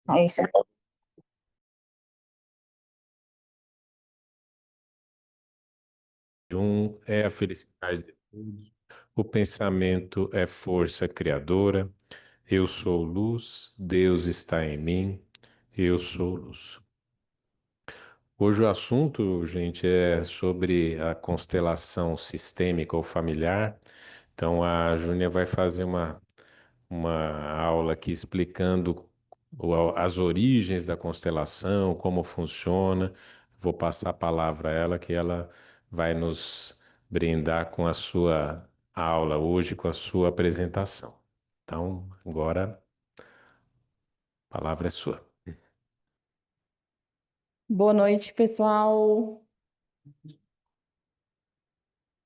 É isso. Um é a felicidade de todos. O pensamento é força criadora. Eu sou luz, Deus está em mim, eu sou luz. Hoje o assunto, gente, é sobre a constelação sistêmica ou familiar. Então a Júnia vai fazer uma aula aqui explicando as origens da constelação, como funciona. Vou passar a palavra a ela, que ela vai nos brindar com a sua aula hoje, com a sua apresentação. Então, agora a palavra é sua. Boa noite, pessoal.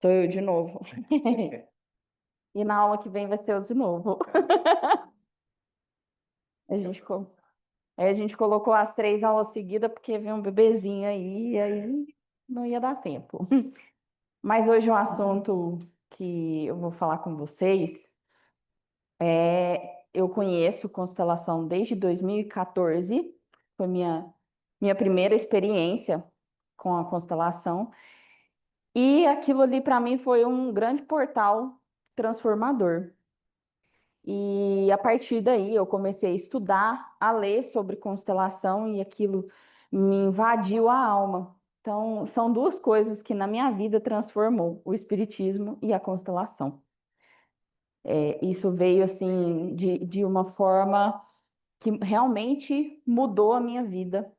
Sou eu de novo. E na aula que vem vai ser eu de novo. A gente, aí a gente colocou as 3 aulas seguidas porque veio um bebezinho aí, e aí não ia dar tempo. Mas hoje o assunto que eu vou falar com vocês eu conheço constelação desde 2014, foi minha primeira experiência com a constelação. E aquilo ali para mim foi um grande portal transformador. E a partir daí eu comecei a estudar, a ler sobre constelação e aquilo me invadiu a alma. Então, são duas coisas que na minha vida transformou, o espiritismo e a constelação. Isso veio assim de uma forma que realmente mudou a minha vida.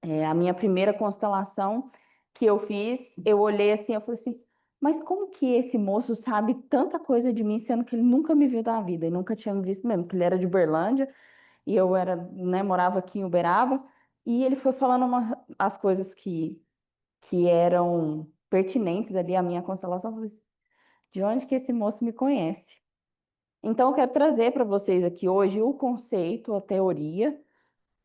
A minha primeira constelação que eu fiz, eu olhei assim, eu falei assim, mas como que esse moço sabe tanta coisa de mim, sendo que ele nunca me viu na vida e nunca tinha me visto mesmo, que ele era de Uberlândia e eu era, né, morava aqui em Uberaba, e ele foi falando as coisas que eram pertinentes ali à minha constelação, eu falei assim, de onde que esse moço me conhece? Então, eu quero trazer para vocês aqui hoje o conceito, a teoria,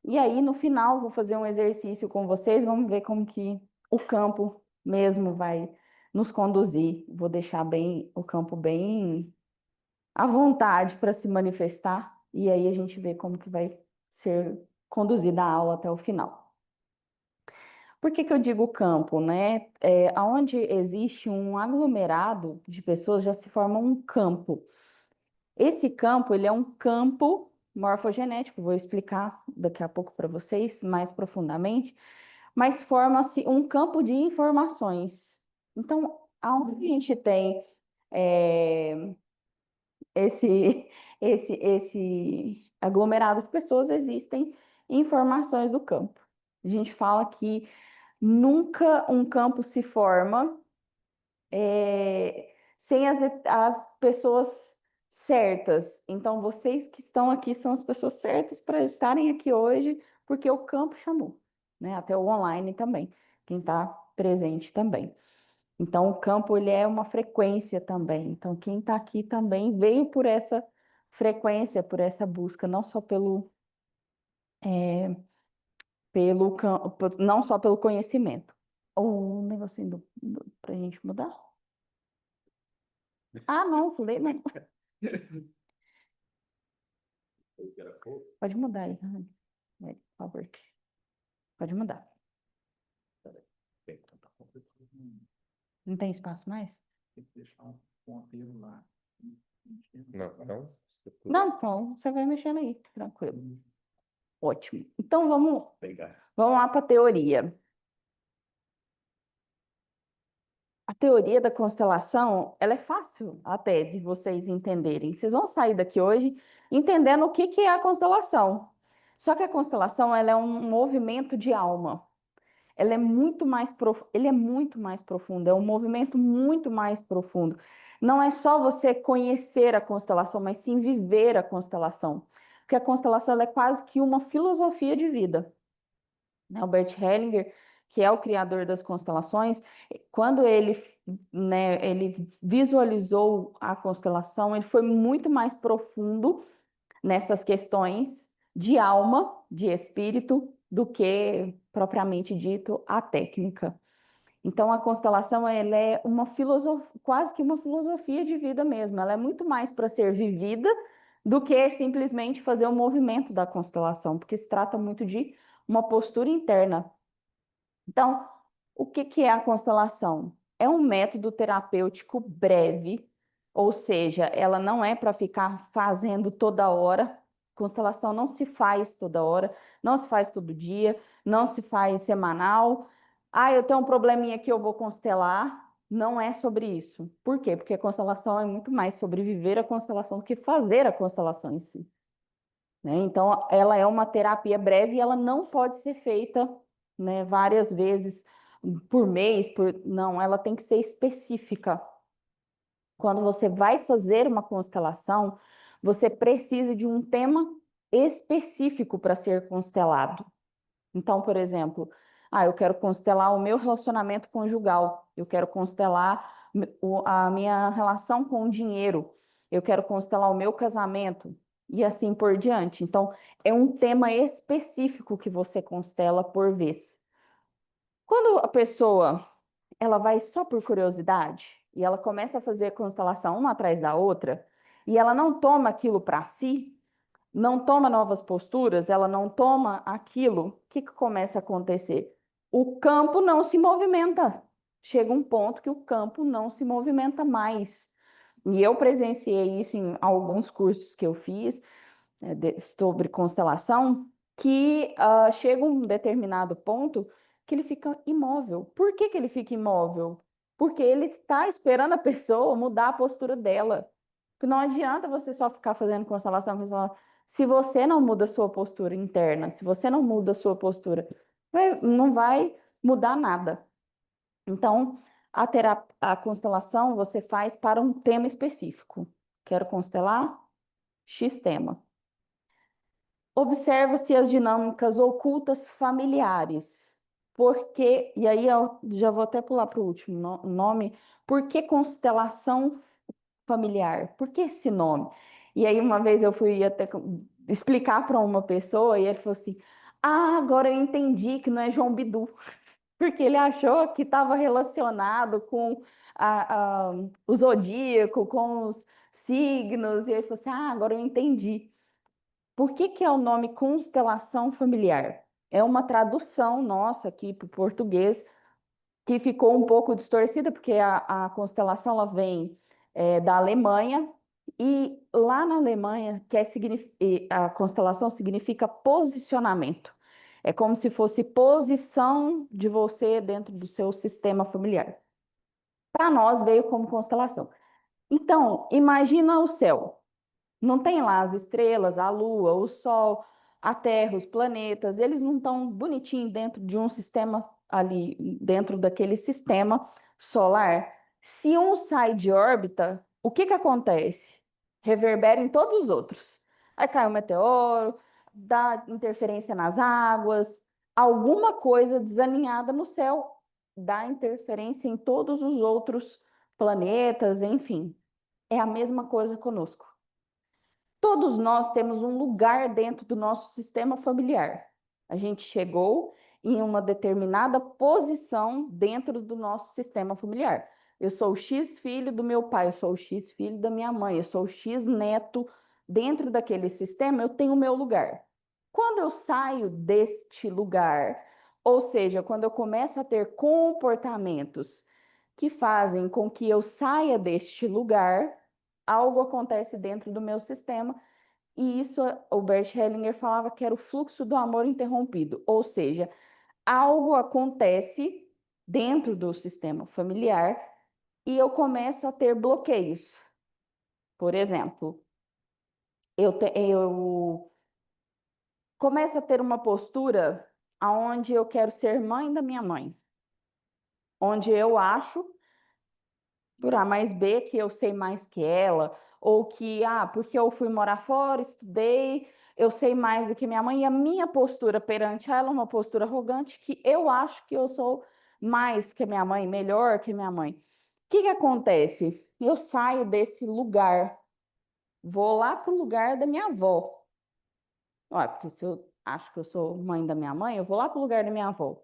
e aí, no final, vou fazer um exercício com vocês, vamos ver como que o campo mesmo vai nos conduzir. Vou deixar bem o campo bem à vontade para se manifestar, e aí a gente vê como que vai ser conduzida a aula até o final. Por que que eu digo campo, né? Onde existe um aglomerado de pessoas, já se forma um campo. Esse campo, ele é um campo morfogenético, vou explicar daqui a pouco para vocês mais profundamente, mas forma-se um campo de informações. Então, aonde a gente tem é, esse, esse aglomerado de pessoas, existem informações do campo. A gente fala que nunca um campo se forma sem as pessoas certas. Então, vocês que estão aqui são as pessoas certas para estarem aqui hoje, porque o campo chamou, né? Até o online também, quem está presente também. Então, o campo ele é uma frequência também. Então, quem está aqui também veio por essa frequência, por essa busca, não só pelo campo, não só pelo conhecimento. Um negocinho para a gente mudar? Ah, não, falei, não. Pode mudar aí, por favor. Pode mudar. Não tem espaço mais? Não, então, Não, então você vai mexendo aí, tranquilo. Ótimo. Então vamos lá para a teoria. A teoria da constelação, ela é fácil até de vocês entenderem. Vocês vão sair daqui hoje entendendo o que que é a constelação. Só que a constelação, ela é um movimento de alma. Ela é muito mais ele é muito mais profundo, é um movimento muito mais profundo. Não é só você conhecer a constelação, mas sim viver a constelação. Porque a constelação ela é quase que uma filosofia de vida. Né? Albert Hellinger, que é o criador das constelações, quando ele visualizou a constelação, ele foi muito mais profundo nessas questões de alma, de espírito, do que propriamente dito a técnica. Então, a constelação ela é uma filosofia, quase que uma filosofia de vida mesmo. Ela é muito mais para ser vivida do que simplesmente fazer o movimento da constelação, porque se trata muito de uma postura interna. Então, o que que é a constelação? É um método terapêutico breve, ou seja, ela não é para ficar fazendo toda hora. Constelação não se faz toda hora, não se faz todo dia, não se faz semanal. Ah, eu tenho um probleminha que eu vou constelar. Não é sobre isso. Por quê? Porque a constelação é muito mais sobre viver a constelação do que fazer a constelação em si, né? Então, ela é uma terapia breve e ela não pode ser feita, né, várias vezes por mês, não, ela tem que ser específica. Quando você vai fazer uma constelação, você precisa de um tema específico para ser constelado. Então, por exemplo, eu quero constelar o meu relacionamento conjugal, eu quero constelar a minha relação com o dinheiro, eu quero constelar o meu casamento e assim por diante. Então, é um tema específico que você constela por vez. Quando a pessoa ela vai só por curiosidade e ela começa a fazer a constelação uma atrás da outra e ela não toma aquilo para si, não toma novas posturas, ela não toma aquilo, o que que começa a acontecer? O campo não se movimenta. Chega um ponto que o campo não se movimenta mais. E eu presenciei isso em alguns cursos que eu fiz, sobre constelação, que chega um determinado ponto que ele fica imóvel. Por que que ele fica imóvel? Porque ele está esperando a pessoa mudar a postura dela. Porque não adianta você só ficar fazendo constelação, se você não muda a sua postura interna, se você não muda a sua postura, não vai mudar nada. Então, a constelação você faz para um tema específico. Quero constelar X tema. Observa-se as dinâmicas ocultas familiares. Porque, e aí eu já vou até pular para o último nome, por que constelação familiar? Por que esse nome? E aí uma vez eu fui até explicar para uma pessoa e ele falou assim: Ah, agora eu entendi que não é João Bidu, porque ele achou que estava relacionado com o zodíaco, com os signos, e ele falou assim: Ah, agora eu entendi. Por que que é o nome constelação familiar? É uma tradução nossa aqui para o português que ficou um pouco distorcida, porque a constelação ela vem da Alemanha, e lá na Alemanha a constelação significa posicionamento. É como se fosse posição de você dentro do seu sistema familiar. Para nós veio como constelação. Então, imagina o céu. Não tem lá as estrelas, a lua, o sol, a terra, os planetas, eles não estão bonitinhos dentro de um sistema ali, dentro daquele sistema solar. Se um sai de órbita, o que que acontece? Reverbera em todos os outros. Aí cai um meteoro, dá interferência nas águas, alguma coisa desalinhada no céu dá interferência em todos os outros planetas, enfim. É a mesma coisa conosco. Todos nós temos um lugar dentro do nosso sistema familiar. A gente chegou em uma determinada posição dentro do nosso sistema familiar. Eu sou o X filho do meu pai, eu sou o X filho da minha mãe, eu sou o X neto. Dentro daquele sistema, eu tenho o meu lugar. Quando eu saio deste lugar, ou seja, quando eu começo a ter comportamentos que fazem com que eu saia deste lugar, algo acontece dentro do meu sistema, e isso o Bert Hellinger falava que era o fluxo do amor interrompido, ou seja, algo acontece dentro do sistema familiar e eu começo a ter bloqueios. Por exemplo, eu começo a ter uma postura onde eu quero ser mãe da minha mãe, onde eu acho por A mais B que eu sei mais que ela, ou que, porque eu fui morar fora, estudei, eu sei mais do que minha mãe, e a minha postura perante ela é uma postura arrogante, que eu acho que eu sou mais que minha mãe, melhor que minha mãe. O que que acontece? Eu saio desse lugar, vou lá para o lugar da minha avó. Olha, porque se eu acho que eu sou mãe da minha mãe, eu vou lá para o lugar da minha avó.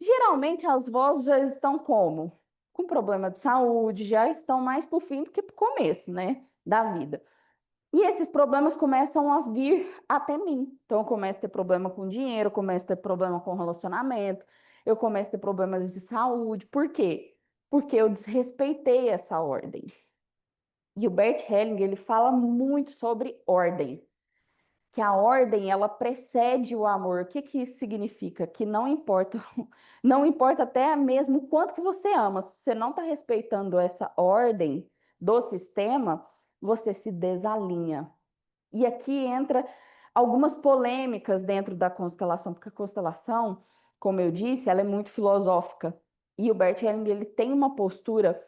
Geralmente as vós já estão como? Com problema de saúde, já estão mais para o fim do que para o começo, né? Da vida. E esses problemas começam a vir até mim. Então, eu começo a ter problema com dinheiro, eu começo a ter problema com relacionamento, eu começo a ter problemas de saúde. Por quê? Porque eu desrespeitei essa ordem. E o Bert Hellinger, ele fala muito sobre ordem, que a ordem, ela precede o amor. O que que isso significa? Que não importa, não importa até mesmo o quanto que você ama, se você não está respeitando essa ordem do sistema, você se desalinha. E aqui entra algumas polêmicas dentro da constelação, porque a constelação, como eu disse, ela é muito filosófica. E o Bert Hellinger, ele tem uma postura,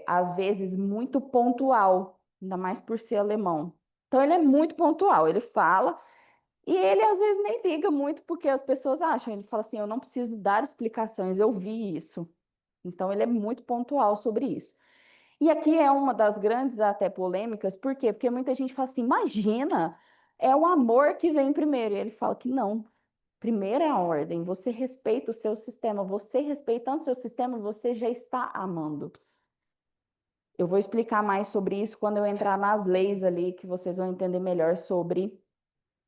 às vezes, muito pontual, ainda mais por ser alemão. Então, ele é muito pontual, ele fala, e ele às vezes nem liga muito, porque as pessoas acham, ele fala assim, eu não preciso dar explicações, eu vi isso. Então, ele é muito pontual sobre isso. E aqui é uma das grandes até polêmicas, por quê? Porque muita gente fala assim, imagina, é o amor que vem primeiro. E ele fala que não, primeiro é a ordem, você respeita o seu sistema, você respeitando o seu sistema, você já está amando. Eu vou explicar mais sobre isso quando eu entrar nas leis ali, que vocês vão entender melhor sobre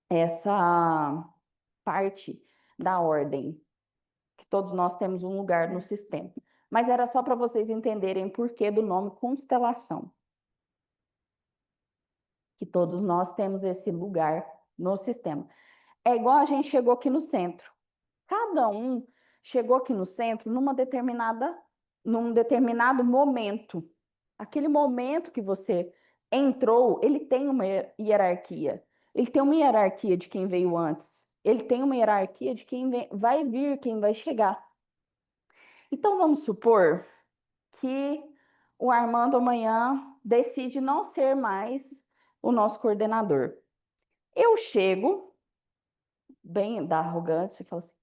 essa parte da ordem, que todos nós temos um lugar no sistema. Mas era só para vocês entenderem o porquê do nome constelação, que todos nós temos esse lugar no sistema. É igual a gente chegou aqui no centro. Cada um chegou aqui no centro num determinado momento. Aquele momento que você entrou, ele tem uma hierarquia. Ele tem uma hierarquia de quem veio antes. Ele tem uma hierarquia de quem vai vir, quem vai chegar. Então vamos supor que o Armando amanhã decide não ser mais o nosso coordenador. Eu chego, bem da arrogância, e falo assim: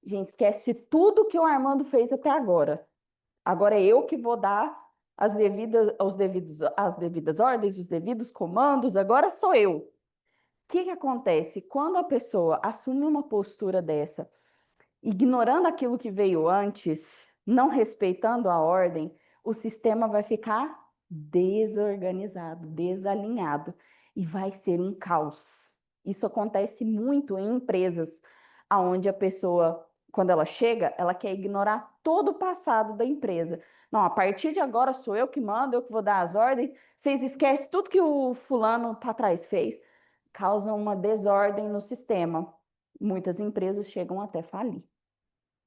gente, esquece tudo que o Armando fez até agora. Agora é eu que vou dar as devidas ordens, os devidos comandos, agora sou eu. O que que acontece? Quando a pessoa assume uma postura dessa, ignorando aquilo que veio antes, não respeitando a ordem, o sistema vai ficar desorganizado, desalinhado e vai ser um caos. Isso acontece muito em empresas, onde a pessoa, quando ela chega, ela quer ignorar todo o passado da empresa. Não, a partir de agora sou eu que mando, eu que vou dar as ordens. Vocês esquecem tudo que o fulano para trás fez. Causa uma desordem no sistema. Muitas empresas chegam até falir.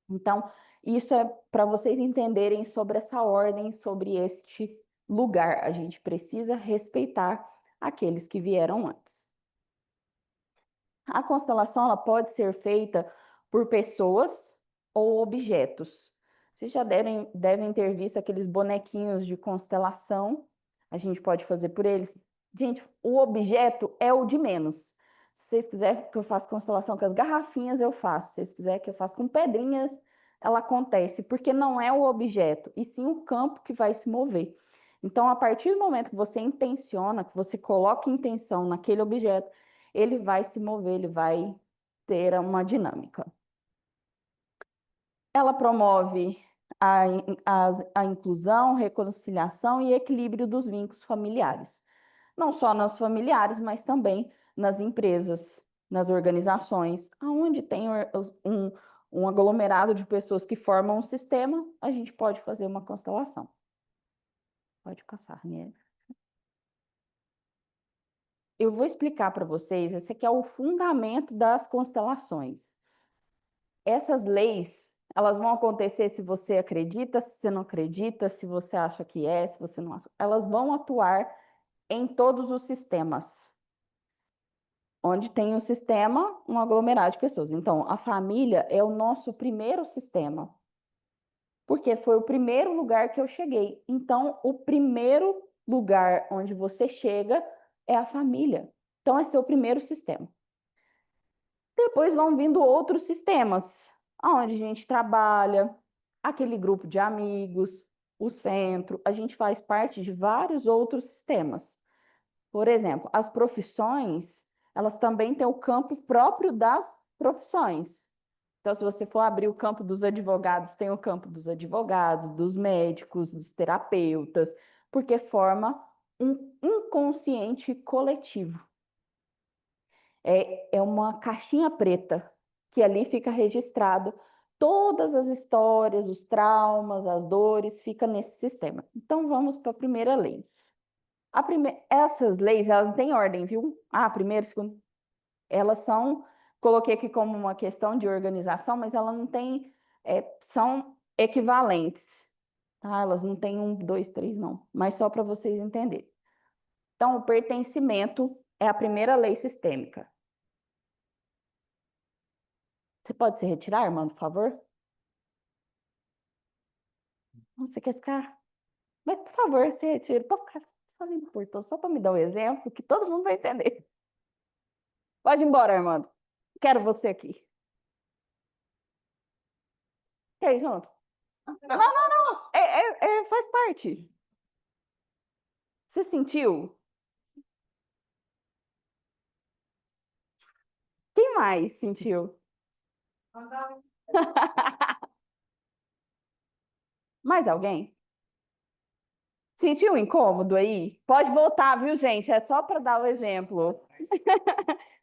Então, isso é para vocês entenderem sobre essa ordem, sobre este lugar. A gente precisa respeitar aqueles que vieram antes. A constelação ela pode ser feita por pessoas ou objetos. Vocês já devem ter visto aqueles bonequinhos de constelação. A gente pode fazer por eles. Gente, o objeto é o de menos. Se vocês quiserem que eu faça constelação com as garrafinhas, eu faço. Se vocês quiserem que eu faça com pedrinhas, ela acontece, porque não é o objeto, e sim o campo que vai se mover. Então, a partir do momento que você intenciona, que você coloca intenção naquele objeto, ele vai se mover, ele vai ter uma dinâmica. Ela promove a inclusão, reconciliação e equilíbrio dos vínculos familiares. Não só nos familiares, mas também nas empresas, nas organizações, onde tem um aglomerado de pessoas que formam um sistema, a gente pode fazer uma constelação. Pode passar, né? Eu vou explicar para vocês, esse aqui é o fundamento das constelações. Essas leis, elas vão acontecer se você acredita, se você não acredita, se você acha que é, se você não acha. Elas vão atuar em todos os sistemas. Onde tem um sistema, um aglomerado de pessoas. Então, a família é o nosso primeiro sistema, porque foi o primeiro lugar que eu cheguei. Então, o primeiro lugar onde você chega é a família. Então, esse é o primeiro sistema. Depois vão vindo outros sistemas, onde a gente trabalha, aquele grupo de amigos, o centro, a gente faz parte de vários outros sistemas. Por exemplo, as profissões, elas também têm o campo próprio das profissões. Então, se você for abrir o campo dos advogados, tem o campo dos advogados, dos médicos, dos terapeutas, porque forma um inconsciente coletivo. É uma caixinha preta que ali fica registrado todas as histórias, os traumas, as dores, fica nesse sistema. Então, vamos para a primeira lei. Essas leis, elas não têm ordem, viu? Ah, primeiro, segundo. Elas são, coloquei aqui como uma questão de organização, mas ela não tem, são equivalentes, tá? Elas não têm um, dois, três, não. Mas só para vocês entenderem. Então, o pertencimento é a primeira lei sistêmica. Você pode se retirar, irmão, por favor? Você quer ficar? Mas, por favor, se retire. Pode ficar só ali no portão, só para me dar um exemplo, que todo mundo vai entender. Pode ir embora, Armando. Quero você aqui. Quer ir junto? Não, não, não. Faz parte. Você sentiu? Quem mais sentiu? Mais alguém? Sentiu um incômodo aí? Pode voltar, viu, gente? É só para dar o exemplo.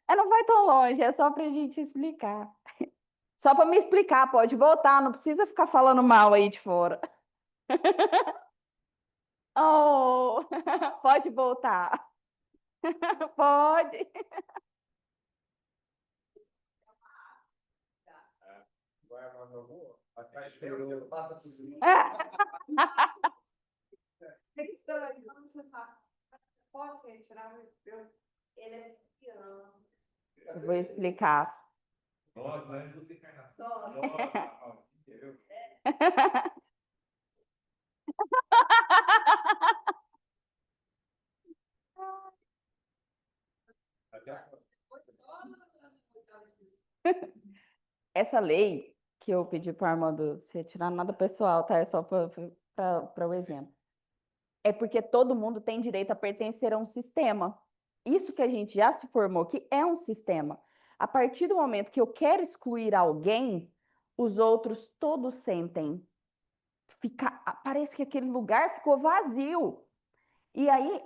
Não vai tão longe, é só para a gente explicar. Só para me explicar, pode voltar, não precisa ficar falando mal aí de fora. Oh, pode voltar. Pode. Eu vou explicar. Essa lei que eu pedi para o Armando se tirar nada pessoal, tá? É só para o exemplo. É porque todo mundo tem direito a pertencer a um sistema. Isso que a gente já se formou que é um sistema. A partir do momento que eu quero excluir alguém, os outros todos sentem. Parece que aquele lugar ficou vazio. E aí,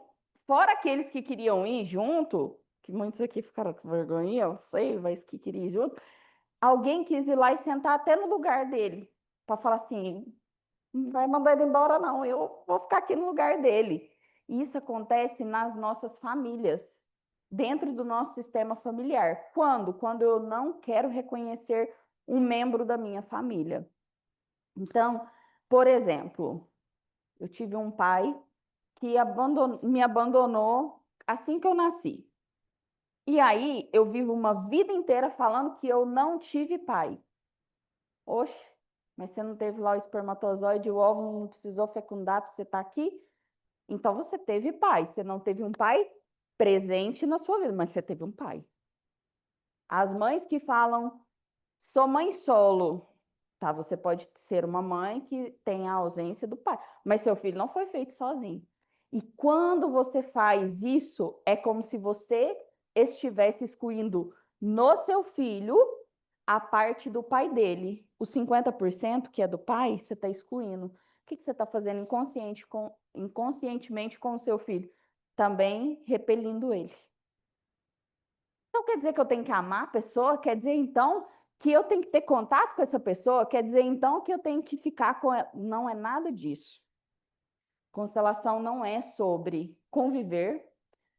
fora aqueles que queriam ir junto, que muitos aqui ficaram com vergonha, eu sei, mas que queriam ir junto, alguém quis ir lá e sentar até no lugar dele, para falar assim: não vai mandar ele embora, não, eu vou ficar aqui no lugar dele. E isso acontece nas nossas famílias, dentro do nosso sistema familiar. Quando? Quando eu não quero reconhecer um membro da minha família. Então, por exemplo, eu tive um pai que me abandonou assim que eu nasci. E aí eu vivo uma vida inteira falando que eu não tive pai. Oxe, mas você não teve lá o espermatozoide, o óvulo não precisou fecundar para você estar aqui? Então você teve pai. Você não teve um pai presente na sua vida, mas você teve um pai. As mães que falam, sou mãe solo, tá? Você pode ser uma mãe que tem a ausência do pai, mas seu filho não foi feito sozinho. E quando você faz isso, é como se você estivesse excluindo no seu filho a parte do pai dele. Os 50% que é do pai, você está excluindo. O que você está fazendo inconscientemente com o seu filho? Também repelindo ele. Então quer dizer que eu tenho que amar a pessoa? Quer dizer então que eu tenho que ter contato com essa pessoa? Quer dizer então que eu tenho que ficar com ela? Não é nada disso. Constelação não é sobre conviver,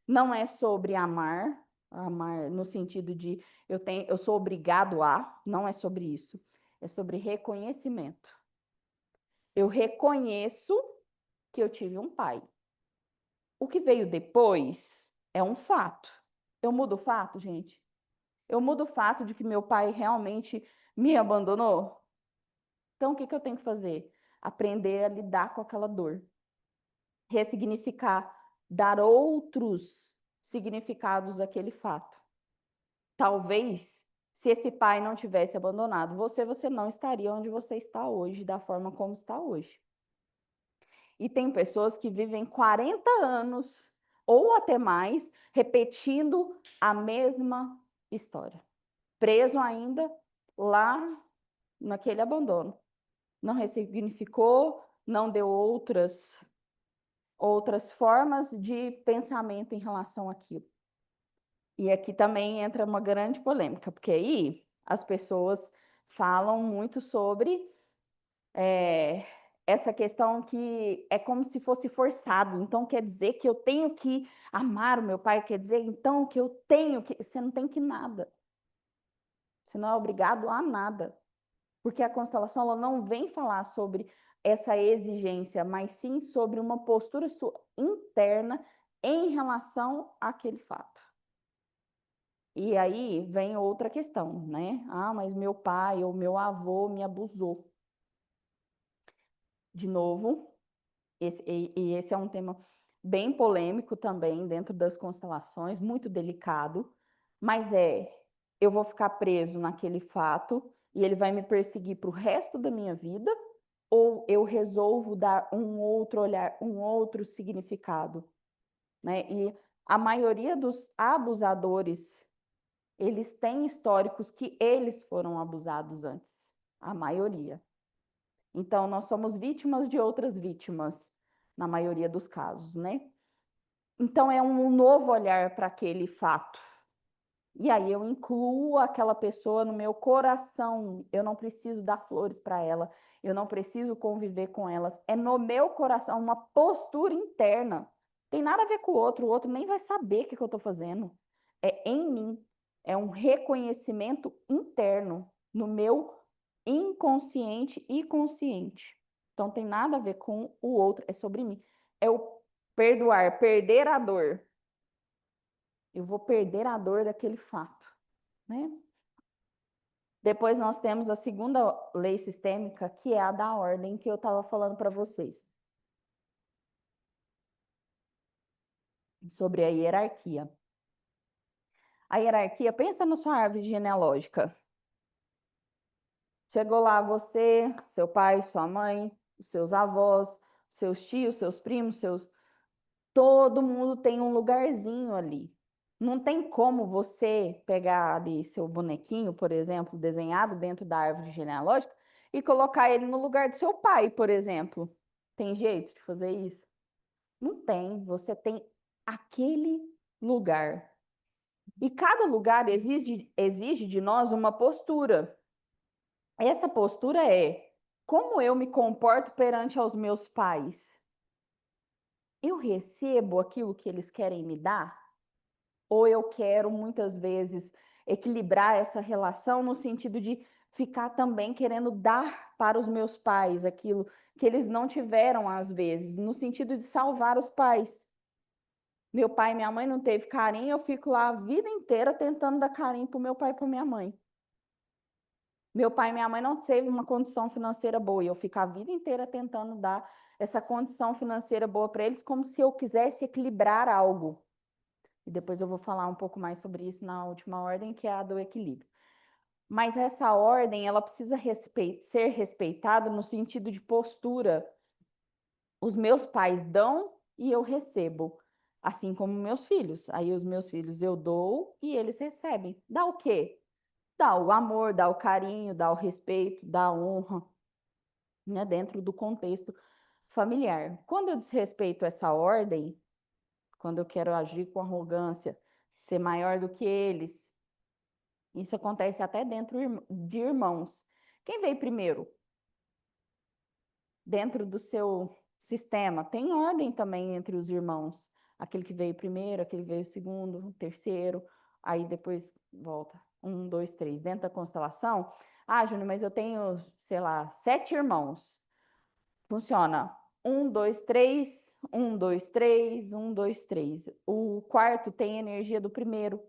não é sobre amar, amar no sentido de eu sou obrigado a, não é sobre isso. É sobre reconhecimento. Eu reconheço que eu tive um pai. O que veio depois é um fato. Eu mudo o fato, gente? Eu mudo o fato de que meu pai realmente me abandonou? Então, o que eu tenho que fazer? Aprender a lidar com aquela dor. Ressignificar, dar outros significados àquele fato. Talvez, se esse pai não tivesse abandonado você não estaria onde você está hoje, da forma como está hoje. E tem pessoas que vivem 40 anos ou até mais repetindo a mesma história, preso ainda lá naquele abandono. Não ressignificou, não deu outras outras formas de pensamento em relação àquilo. E aqui também entra uma grande polêmica, porque aí as pessoas falam muito sobre essa questão que é como se fosse forçado. Então, quer dizer que eu tenho que amar o meu pai, quer dizer então que eu tenho que. Você não tem que nada. Você não é obrigado a nada. Porque a constelação ela não vem falar sobre essa exigência, mas sim sobre uma postura sua interna em relação àquele fato. E aí vem outra questão, né? Ah, mas meu pai ou meu avô me abusou. De novo, esse é um tema bem polêmico também dentro das constelações, muito delicado, mas eu vou ficar preso naquele fato e ele vai me perseguir para o resto da minha vida, ou eu resolvo dar um outro olhar, um outro significado, né? E a maioria dos abusadores, eles têm históricos que eles foram abusados antes, a maioria. Então, nós somos vítimas de outras vítimas, na maioria dos casos, né? Então, é um novo olhar para aquele fato. E aí eu incluo aquela pessoa no meu coração. Eu não preciso dar flores para ela, eu não preciso conviver com elas. É no meu coração, uma postura interna. Tem nada a ver com o outro nem vai saber o que eu estou fazendo. É em mim, é um reconhecimento interno, no meu inconsciente e consciente. Então tem nada a ver com o outro, é sobre mim. É o perdoar, perder a dor. Eu vou perder a dor daquele fato, né? Depois nós temos a segunda lei sistêmica, que é a da ordem, que eu estava falando para vocês, sobre a hierarquia. A hierarquia, pensa na sua árvore genealógica. Chegou lá você, seu pai, sua mãe, seus avós, seus tios, seus primos, todo mundo tem um lugarzinho ali. Não tem como você pegar ali seu bonequinho, por exemplo, desenhado dentro da árvore genealógica e colocar ele no lugar do seu pai, por exemplo. Tem jeito de fazer isso? Não tem. Você tem aquele lugar. E cada lugar exige de nós uma postura. Essa postura é como eu me comporto perante aos meus pais. Eu recebo aquilo que eles querem me dar? Ou eu quero muitas vezes equilibrar essa relação no sentido de ficar também querendo dar para os meus pais aquilo que eles não tiveram às vezes, no sentido de salvar os pais. Meu pai e minha mãe não teve carinho, eu fico lá a vida inteira tentando dar carinho para o meu pai e para minha mãe. Meu pai e minha mãe não teve uma condição financeira boa e eu fico a vida inteira tentando dar essa condição financeira boa para eles, como se eu quisesse equilibrar algo. E depois eu vou falar um pouco mais sobre isso na última ordem, que é a do equilíbrio. Mas essa ordem, ela precisa ser respeitada no sentido de postura. Os meus pais dão e eu recebo, assim como meus filhos. Aí os meus filhos eu dou e eles recebem. Dá o quê? Dá o amor, dá o carinho, dá o respeito, dá a honra, né, dentro do contexto familiar. Quando eu desrespeito essa ordem, quando eu quero agir com arrogância, ser maior do que eles, isso acontece até dentro de irmãos. Quem veio primeiro? Dentro do seu sistema, tem ordem também entre os irmãos. Aquele que veio primeiro, aquele que veio segundo, terceiro, aí depois volta. Um, dois, três. Dentro da constelação, ah, Júnior, mas eu tenho, sei lá, 7 irmãos. Funciona. Um, dois, três, um, dois, três, um, dois, três. O quarto tem energia do primeiro,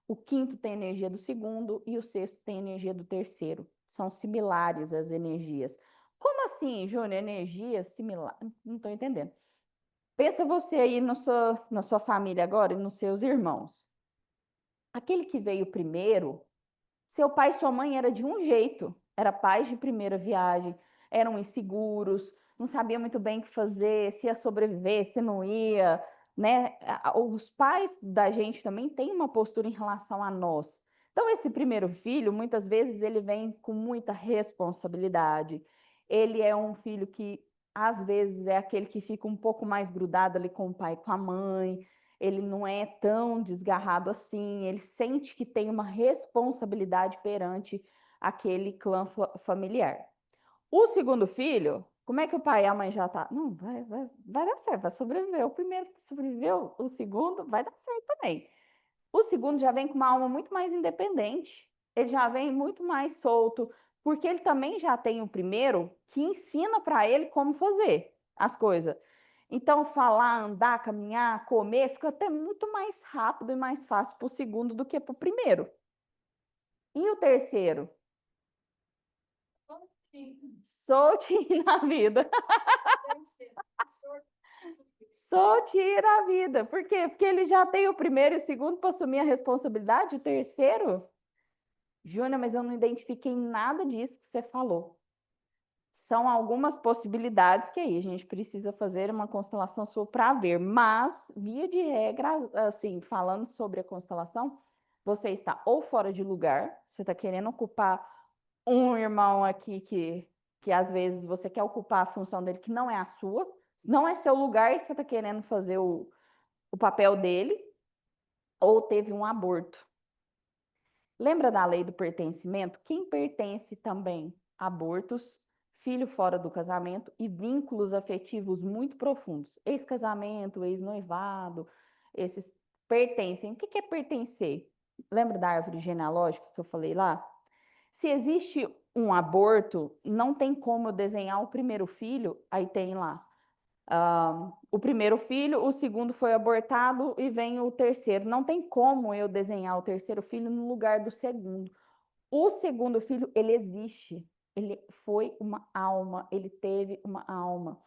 o quinto tem energia do segundo e o sexto tem energia do terceiro. São similares as energias. Como assim, Júnior? Energia similar? Não estou entendendo. Pensa você aí na sua família agora e nos seus irmãos. Aquele que veio primeiro, seu pai e sua mãe era de um jeito, era pais de primeira viagem, eram inseguros, não sabia muito bem o que fazer, se ia sobreviver, se não ia, né? Os pais da gente também têm uma postura em relação a nós. Então, esse primeiro filho, muitas vezes, ele vem com muita responsabilidade. Ele é um filho que às vezes é aquele que fica um pouco mais grudado ali com o pai e com a mãe, ele não é tão desgarrado assim, ele sente que tem uma responsabilidade perante aquele clã familiar. O segundo filho, como é que o pai e a mãe já tá? Não, vai dar certo, vai sobreviver. O primeiro sobreviveu, o segundo vai dar certo também. O segundo já vem com uma alma muito mais independente, ele já vem muito mais solto, porque ele também já tem o primeiro que ensina para ele como fazer as coisas. Então, falar, andar, caminhar, comer, fica até muito mais rápido e mais fácil para o segundo do que para o primeiro. E o terceiro? Soltinho na vida. Soltinho na vida. Por quê? Porque ele já tem o primeiro e o segundo para assumir a responsabilidade, o terceiro. Júnior, mas eu não identifiquei nada disso que você falou. São algumas possibilidades que aí a gente precisa fazer uma constelação sua para ver, mas, via de regra, assim, falando sobre a constelação, você está ou fora de lugar, você está querendo ocupar um irmão aqui que às vezes você quer ocupar a função dele que não é a sua, não é seu lugar e você está querendo fazer o papel dele, ou teve um aborto. Lembra da lei do pertencimento? Quem pertence também a abortos, filho fora do casamento e vínculos afetivos muito profundos. Ex-casamento, ex-noivado, esses pertencem. O que é pertencer? Lembra da árvore genealógica que eu falei lá? Se existe um aborto, não tem como eu desenhar o primeiro filho, aí tem lá o primeiro filho, o segundo foi abortado e vem o terceiro. Não tem como eu desenhar o terceiro filho no lugar do segundo. O segundo filho, ele existe. Ele foi uma alma, ele teve uma alma.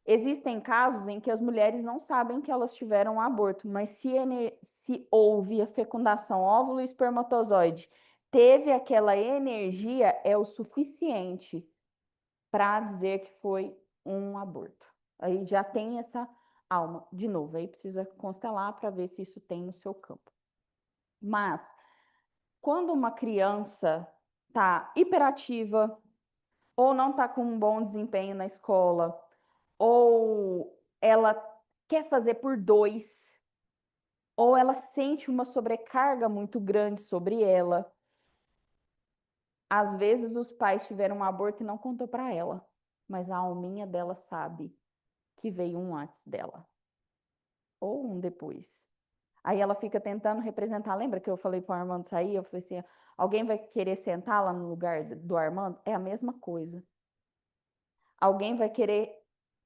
Existem casos em que as mulheres não sabem que elas tiveram um aborto, mas se houve a fecundação óvulo e espermatozoide, teve aquela energia, é o suficiente para dizer que foi um aborto. Aí já tem essa alma. De novo, aí precisa constelar para ver se isso tem no seu campo. Mas, quando uma criança está hiperativa, ou não está com um bom desempenho na escola, ou ela quer fazer por dois, ou ela sente uma sobrecarga muito grande sobre ela, às vezes os pais tiveram um aborto e não contou para ela, mas a alminha dela sabe que veio um antes dela, ou um depois. Aí ela fica tentando representar. Lembra que eu falei para o Armando sair? Eu falei assim: alguém vai querer sentar lá no lugar do Armando? É a mesma coisa. Alguém vai querer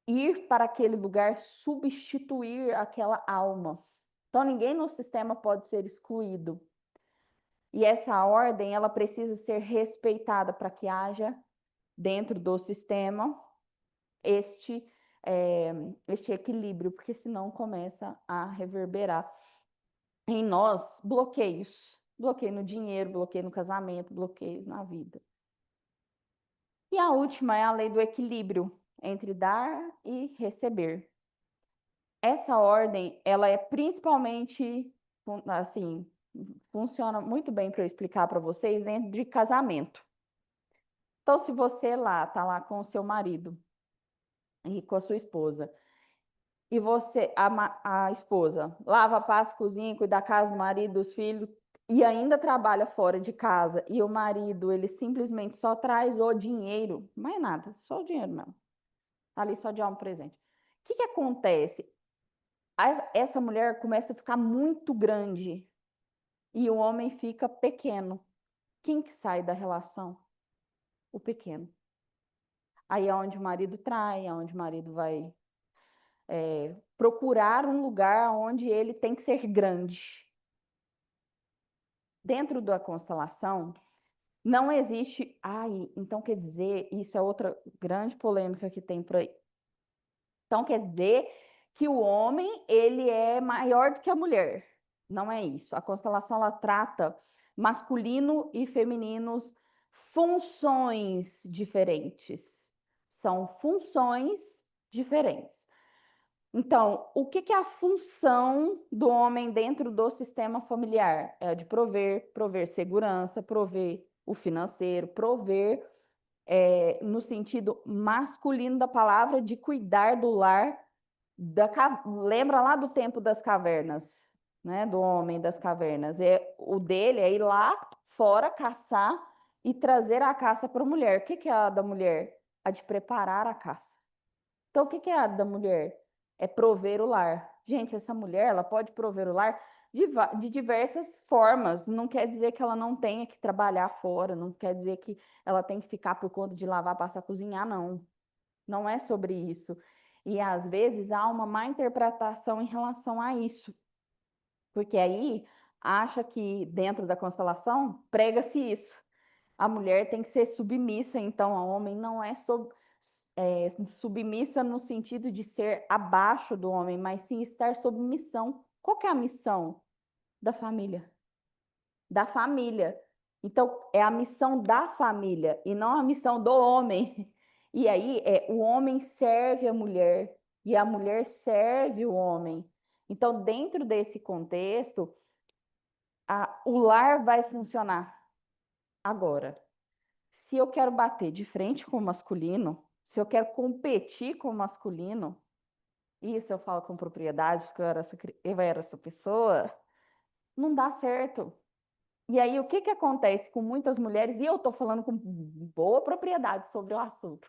ir para aquele lugar, substituir aquela alma. Então ninguém no sistema pode ser excluído. E essa ordem, ela precisa ser respeitada para que haja dentro do sistema este, é, este equilíbrio, porque senão começa a reverberar em nós bloqueios. Bloqueio no dinheiro, bloqueio no casamento, bloqueios na vida. E a última é a lei do equilíbrio entre dar e receber. Essa ordem, ela é principalmente, assim, funciona muito bem para eu explicar para vocês dentro de casamento. Então, se você lá tá lá com o seu marido e com a sua esposa, e você, a esposa, lava, passa, cozinha, cuida da casa, do marido, dos filhos, e ainda trabalha fora de casa, e o marido, ele simplesmente só traz o dinheiro, mais nada, só o dinheiro mesmo. Tá ali só de alma presente. O que que acontece? Essa mulher começa a ficar muito grande e o homem fica pequeno. Quem que sai da relação? O pequeno. Aí é onde o marido trai, é onde o marido vai procurar um lugar onde ele tem que ser grande. Dentro da constelação, não existe. Ai, então quer dizer, isso é outra grande polêmica que tem por aí. Então quer dizer que o homem, ele é maior do que a mulher. Não é isso. A constelação, ela trata masculino e femininos, funções diferentes. São funções diferentes. Então, o que é a função do homem dentro do sistema familiar? É a de prover, prover segurança, prover o financeiro, prover no sentido masculino da palavra, de cuidar do lar. Lembra lá do tempo das cavernas, né? Do homem das cavernas. O dele é ir lá fora caçar e trazer a caça para a mulher. O que que é a da mulher? A de preparar a caça. Então, o que que é a da mulher? É prover o lar. Gente, essa mulher, ela pode prover o lar de diversas formas. Não quer dizer que ela não tenha que trabalhar fora, não quer dizer que ela tem que ficar por conta de lavar, passar, cozinhar, não. Não é sobre isso. E às vezes há uma má interpretação em relação a isso. Porque aí acha que dentro da constelação prega-se isso. A mulher tem que ser submissa, então a homem não é, submissa no sentido de ser abaixo do homem, mas sim estar sob missão. Qual que é a missão da família? Da família. Então, é a missão da família e não a missão do homem. E aí, o homem serve a mulher e a mulher serve o homem. Então, dentro desse contexto, o lar vai funcionar. Agora, se eu quero bater de frente com o masculino, se eu quero competir com o masculino, isso eu falo com propriedade, porque eu era essa pessoa, não dá certo. E aí, o que que acontece com muitas mulheres, e eu estou falando com boa propriedade sobre o assunto.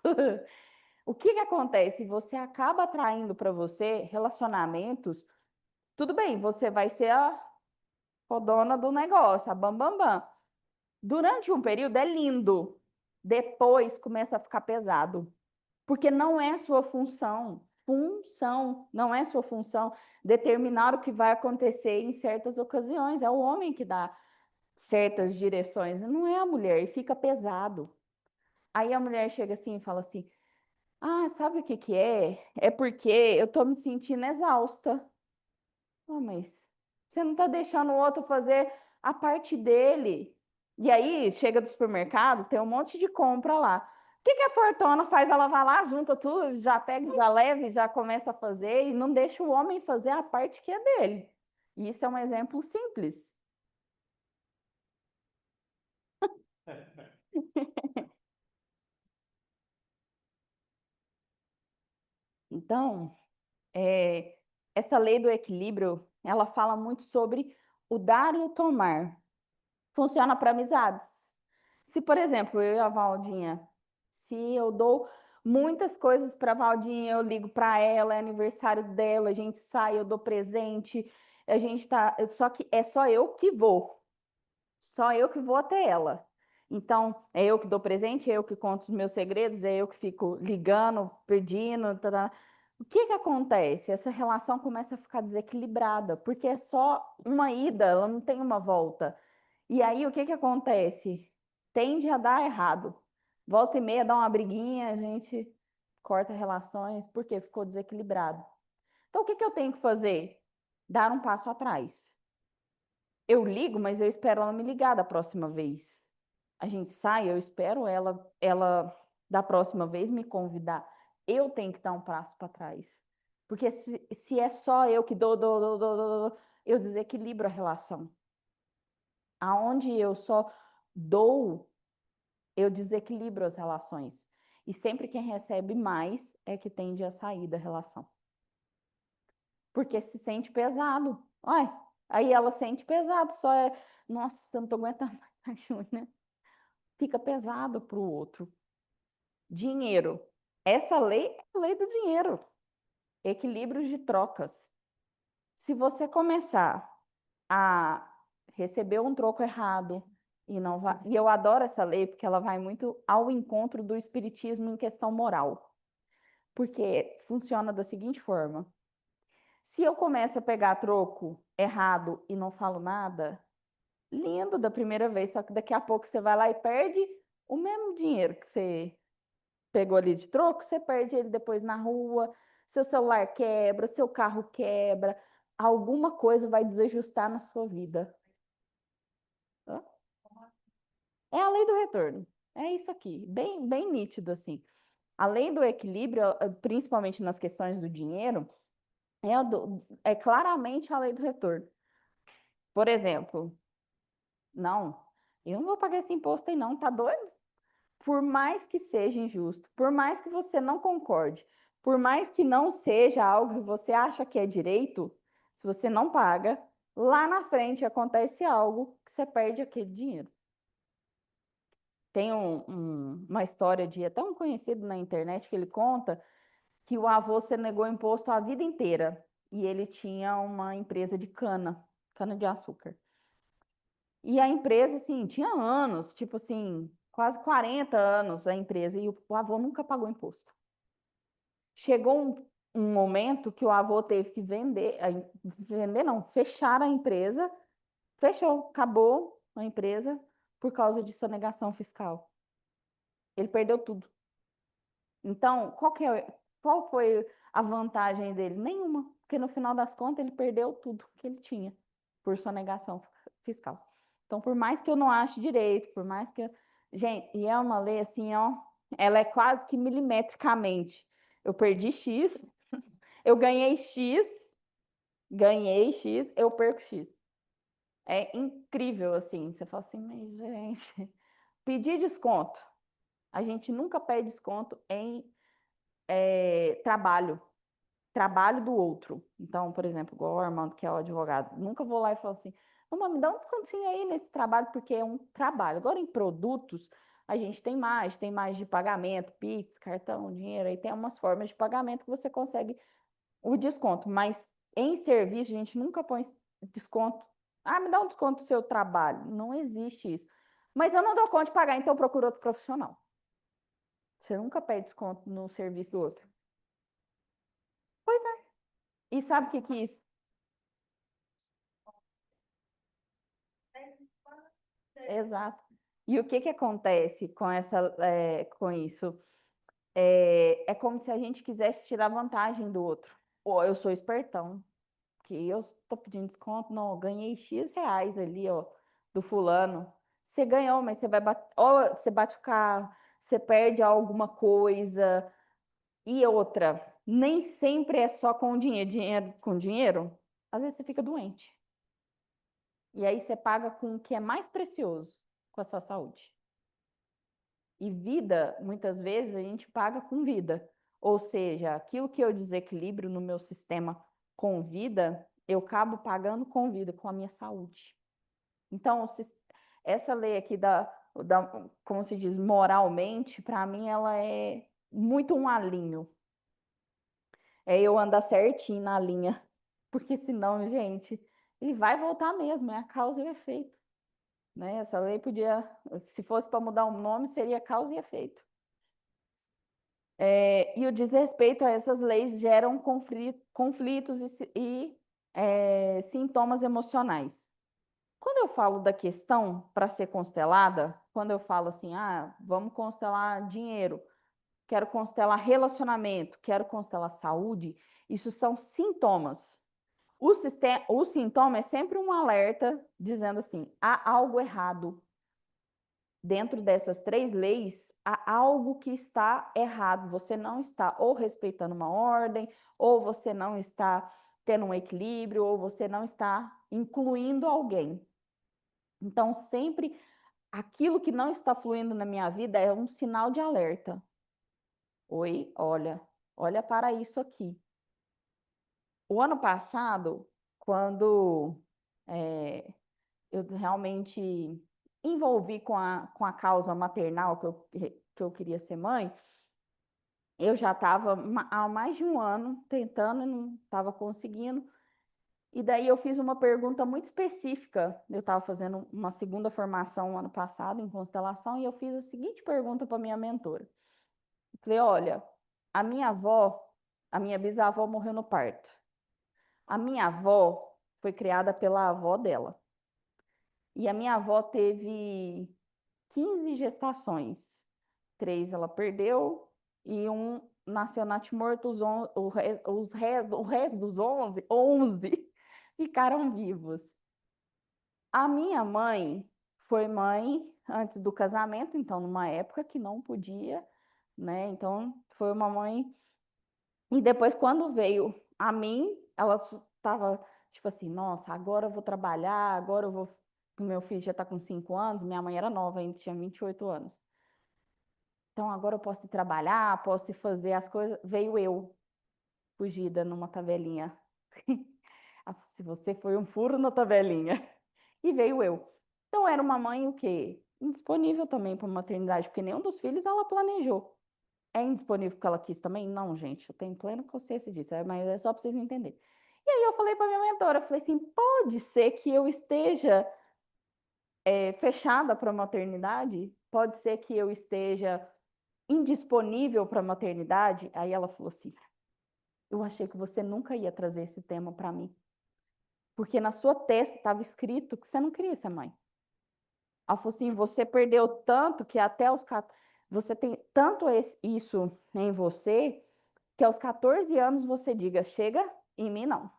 O que que acontece? Você acaba atraindo para você relacionamentos. Tudo bem, você vai ser a dona do negócio, a bam, bam, bam. Durante um período é lindo, depois começa a ficar pesado, porque não é sua função. Função, não é sua função determinar o que vai acontecer em certas ocasiões. É o homem que dá certas direções, não é a mulher, e fica pesado. Aí a mulher chega assim e fala assim: Ah, sabe o que que é? É porque eu tô me sentindo exausta. Oh, mas você não tá deixando o outro fazer a parte dele. E aí chega do supermercado, tem um monte de compra lá. O que que a fortuna faz? Ela vai lá, junta tudo, já pega, já leva e já começa a fazer e não deixa o homem fazer a parte que é dele. E isso é um exemplo simples. Então, essa lei do equilíbrio, ela fala muito sobre o dar e o tomar. Funciona para amizades. Se, por exemplo, eu e a Valdinha, se eu dou muitas coisas para a Valdinha, eu ligo para ela, é aniversário dela, a gente sai, eu dou presente, a gente tá, só que é só eu que vou. Só eu que vou até ela. Então, é eu que dou presente, é eu que conto os meus segredos, é eu que fico ligando, pedindo. Tá. O que que acontece? Essa relação começa a ficar desequilibrada, porque é só uma ida, ela não tem uma volta. E aí, o que que acontece? Tende a dar errado. Volta e meia dá uma briguinha, a gente corta relações, porque ficou desequilibrado. Então, o que que eu tenho que fazer? Dar um passo atrás. Eu ligo, mas eu espero ela me ligar da próxima vez. A gente sai, eu espero ela da próxima vez me convidar. Eu tenho que dar um passo para trás. Porque se é só eu que dou, eu desequilibro a relação. Aonde eu só dou, eu desequilibro as relações. E sempre quem recebe mais é que tende a sair da relação. Porque se sente pesado. Ai, aí ela sente pesado, só é, nossa, eu não tô aguentando mais, Júlia. Fica pesado para o outro. Dinheiro. Essa lei é a lei do dinheiro. Equilíbrio de trocas. Se você começar a receber um troco errado e não vai, e eu adoro essa lei porque ela vai muito ao encontro do espiritismo em questão moral. Porque funciona da seguinte forma: se eu começo a pegar troco errado e não falo nada, lindo da primeira vez, só que daqui a pouco você vai lá e perde o mesmo dinheiro que você pegou ali de troco, você perde ele depois na rua, seu celular quebra, seu carro quebra, alguma coisa vai desajustar na sua vida. É a lei do retorno. É isso aqui, bem, bem nítido assim. A lei do equilíbrio, principalmente nas questões do dinheiro, é claramente a lei do retorno. Por exemplo, não, eu não vou pagar esse imposto aí não, tá doido? por mais que seja injusto, por mais que você não concorde, por mais que não seja algo que você acha que é direito, se você não paga, lá na frente acontece algo que você perde aquele dinheiro. Tem uma história de até um conhecido na internet que ele conta que o avô se negou imposto a vida inteira e ele tinha uma empresa de cana de açúcar. E a empresa, assim, tinha anos, tipo assim, quase 40 anos a empresa, e o avô nunca pagou imposto. Chegou um momento que o avô teve que vender não, fechar a empresa, fechou, acabou a empresa por causa de sonegação fiscal. Ele perdeu tudo. Então, qual foi a vantagem dele? Nenhuma, porque no final das contas ele perdeu tudo que ele tinha por sonegação fiscal. Então, por mais que eu não ache direito, por mais que Gente, e é uma lei assim, ó, ela é quase que milimetricamente. Eu perdi X, eu ganhei X, eu perco X. É incrível assim. Você fala assim, mas gente, pedir desconto. A gente nunca pede desconto em trabalho do outro. Então, por exemplo, igual o Armando, que é o advogado, nunca vou lá e falo assim, vamos me dá um descontinho aí nesse trabalho, porque é um trabalho. Agora, em produtos, a gente tem mais de pagamento, Pix, cartão, dinheiro, aí tem umas formas de pagamento que você consegue o desconto, mas em serviço, a gente nunca põe desconto. Ah, me dá um desconto do seu trabalho. Não existe isso. Mas eu não dou conta de pagar, então eu procuro outro profissional. Você nunca pede desconto no serviço do outro. Pois é. E sabe o que que é isso? Exato. E o que que acontece com isso? É como se a gente quisesse tirar vantagem do outro. Ou eu sou espertão, que eu estou pedindo desconto, não, eu ganhei X reais ali, ó, do fulano. Você ganhou, mas você vai bater, ou você bate o carro, você perde alguma coisa. E outra, nem sempre é só com dinheiro com dinheiro. Às vezes você fica doente. E aí você paga com o que é mais precioso, com a sua saúde. E vida, muitas vezes, a gente paga com vida. Ou seja, aquilo que eu desequilibro no meu sistema com vida, eu acabo pagando com vida, com a minha saúde. Então, essa lei aqui como se diz, moralmente, para mim, ela é muito um alinho. É eu andar certinho na linha. Porque senão, gente, ele vai voltar mesmo, é a causa e o efeito. Né? Essa lei podia, se fosse para mudar o nome, seria causa e efeito. E o desrespeito a essas leis geram conflitos e sintomas emocionais. Quando eu falo da questão para ser constelada, quando eu falo assim, ah, vamos constelar dinheiro, quero constelar relacionamento, quero constelar saúde, isso são sintomas. O sintoma é sempre um alerta dizendo assim, há algo errado. Dentro dessas três leis, há algo que está errado. Você não está ou respeitando uma ordem, ou você não está tendo um equilíbrio, ou você não está incluindo alguém. Então, sempre aquilo que não está fluindo na minha vida é um sinal de alerta. Oi, olha para isso aqui. O ano passado, quando eu realmente envolvi com a causa maternal, que eu queria ser mãe, eu já estava há mais de um ano tentando e não estava conseguindo. E daí eu fiz uma pergunta muito específica. Eu estava fazendo uma segunda formação ano passado em constelação e eu fiz a seguinte pergunta para minha mentora. Falei, olha, a minha avó, a minha bisavó morreu no parto. A minha avó foi criada pela avó dela. E a minha avó teve 15 gestações. 3 ela perdeu e um nasceu natimorto, o resto dos 11 ficaram vivos. A minha mãe foi mãe antes do casamento, então numa época que não podia, né? Então foi uma mãe. E depois, quando veio a mim, ela estava tipo assim: nossa, agora eu vou trabalhar, agora eu vou. O meu filho já está com 5 anos, minha mãe era nova ainda, tinha 28 anos. Então agora eu posso ir trabalhar, posso ir fazer as coisas. Veio eu, fugida numa tabelinha. Se você foi um furo na tabelinha. E veio eu. Então era uma mãe o quê? Indisponível também para maternidade, porque nenhum dos filhos ela planejou. É indisponível porque ela quis também? Não, gente, eu tenho plena consciência disso, mas é só para vocês entenderem. E aí eu falei para minha mentora, eu falei assim, pode ser que eu esteja fechada para maternidade? Pode ser que eu esteja indisponível para maternidade? Aí ela falou assim, eu achei que você nunca ia trazer esse tema para mim, porque na sua testa estava escrito que você não queria ser mãe. Ela falou assim, você perdeu tanto que até os... Você tem tanto isso em você que aos 14 anos você diga, chega, em mim não.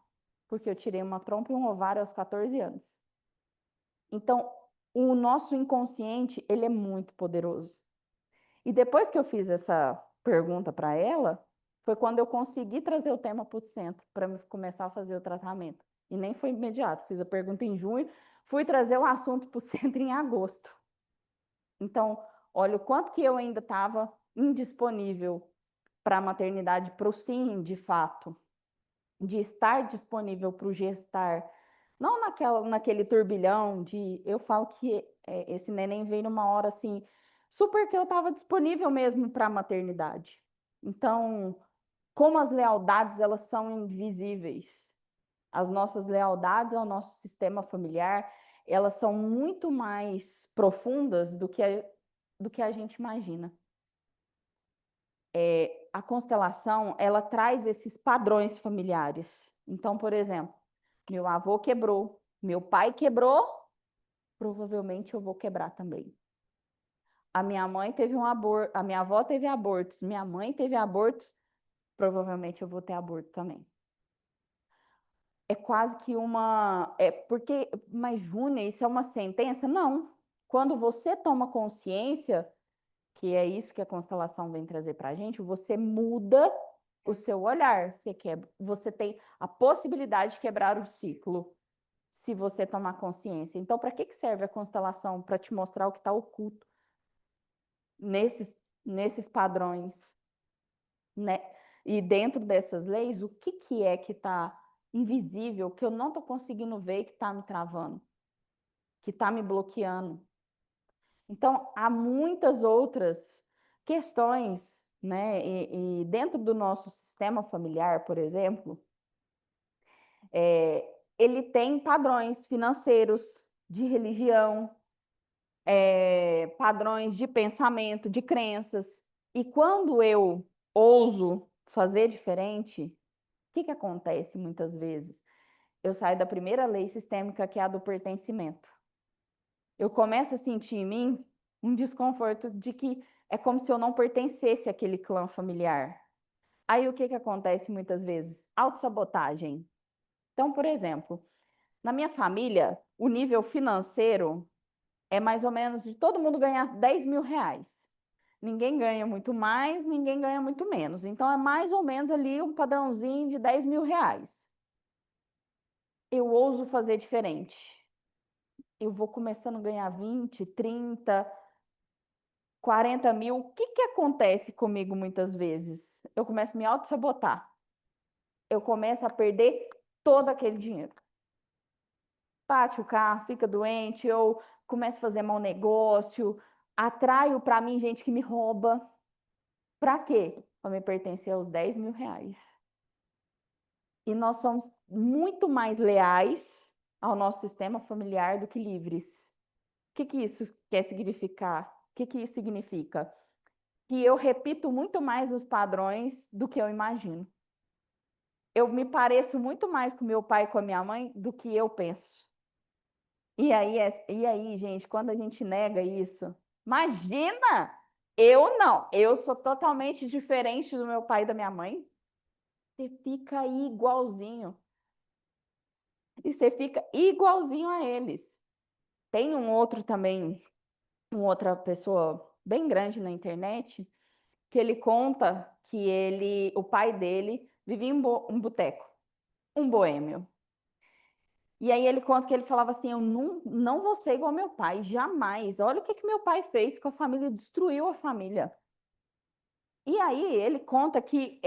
Porque eu tirei uma trompa e um ovário aos 14 anos. Então, o nosso inconsciente, ele é muito poderoso. E depois que eu fiz essa pergunta para ela, foi quando eu consegui trazer o tema para o centro, para começar a fazer o tratamento. E nem foi imediato, fiz a pergunta em junho, fui trazer o assunto para o centro em agosto. Então, olha o quanto que eu ainda estava indisponível para a maternidade, para o sim, de fato, de estar disponível para o gestar, não naquele turbilhão de, eu falo que esse neném veio numa hora assim, super que eu estava disponível mesmo para a maternidade. Então, como as lealdades, elas são invisíveis. As nossas lealdades ao nosso sistema familiar, elas são muito mais profundas do que a gente imagina. A constelação, ela traz esses padrões familiares. Então, por exemplo, meu avô quebrou, meu pai quebrou, provavelmente eu vou quebrar também. A minha mãe teve um aborto, a minha avó teve abortos, minha mãe teve abortos, provavelmente eu vou ter aborto também. É quase que porque, mas Júnior, isso é uma sentença? Não. Quando você toma consciência, que é isso que a constelação vem trazer para a gente, você muda o seu olhar. Você tem a possibilidade de quebrar o ciclo, se você tomar consciência. Então, para que serve a constelação? Para te mostrar o que está oculto nesses padrões, né? E dentro dessas leis, o que é que está invisível, que eu não estou conseguindo ver, que está me travando, que está me bloqueando. Então, há muitas outras questões, né? E dentro do nosso sistema familiar, por exemplo, ele tem padrões financeiros, de religião, padrões de pensamento, de crenças. E quando eu ouso fazer diferente, o que acontece muitas vezes? Eu saio da primeira lei sistêmica, que é a do pertencimento. Eu começo a sentir em mim um desconforto de que é como se eu não pertencesse àquele clã familiar. Aí o que acontece muitas vezes? Autossabotagem. Então, por exemplo, na minha família, o nível financeiro é mais ou menos de todo mundo ganhar 10 mil reais. Ninguém ganha muito mais, ninguém ganha muito menos. Então, é mais ou menos ali um padrãozinho de 10 mil reais. Eu ouso fazer diferente. Eu vou começando a ganhar 20, 30, 40 mil. O que acontece comigo muitas vezes? Eu começo a me auto-sabotar. Eu começo a perder todo aquele dinheiro. Bate o carro, fica doente, eu começo a fazer mau negócio, atraio para mim gente que me rouba. Para quê? Para me pertencer aos 10 mil reais. E nós somos muito mais leais ao nosso sistema familiar do que livres. O que isso quer significar? O que isso significa? Que eu repito muito mais os padrões do que eu imagino. Eu me pareço muito mais com meu pai e com a minha mãe do que eu penso. E aí, gente, quando a gente nega isso, imagina! Eu não, eu sou totalmente diferente do meu pai e da minha mãe. Você fica igualzinho. E você fica igualzinho a eles. Tem um outro também, uma outra pessoa bem grande na internet, que ele conta que o pai dele vivia em um boteco, um boêmio. E aí ele conta que ele falava assim, eu não vou ser igual ao meu pai, jamais. Olha o que meu pai fez com a família, destruiu a família. E aí ele conta que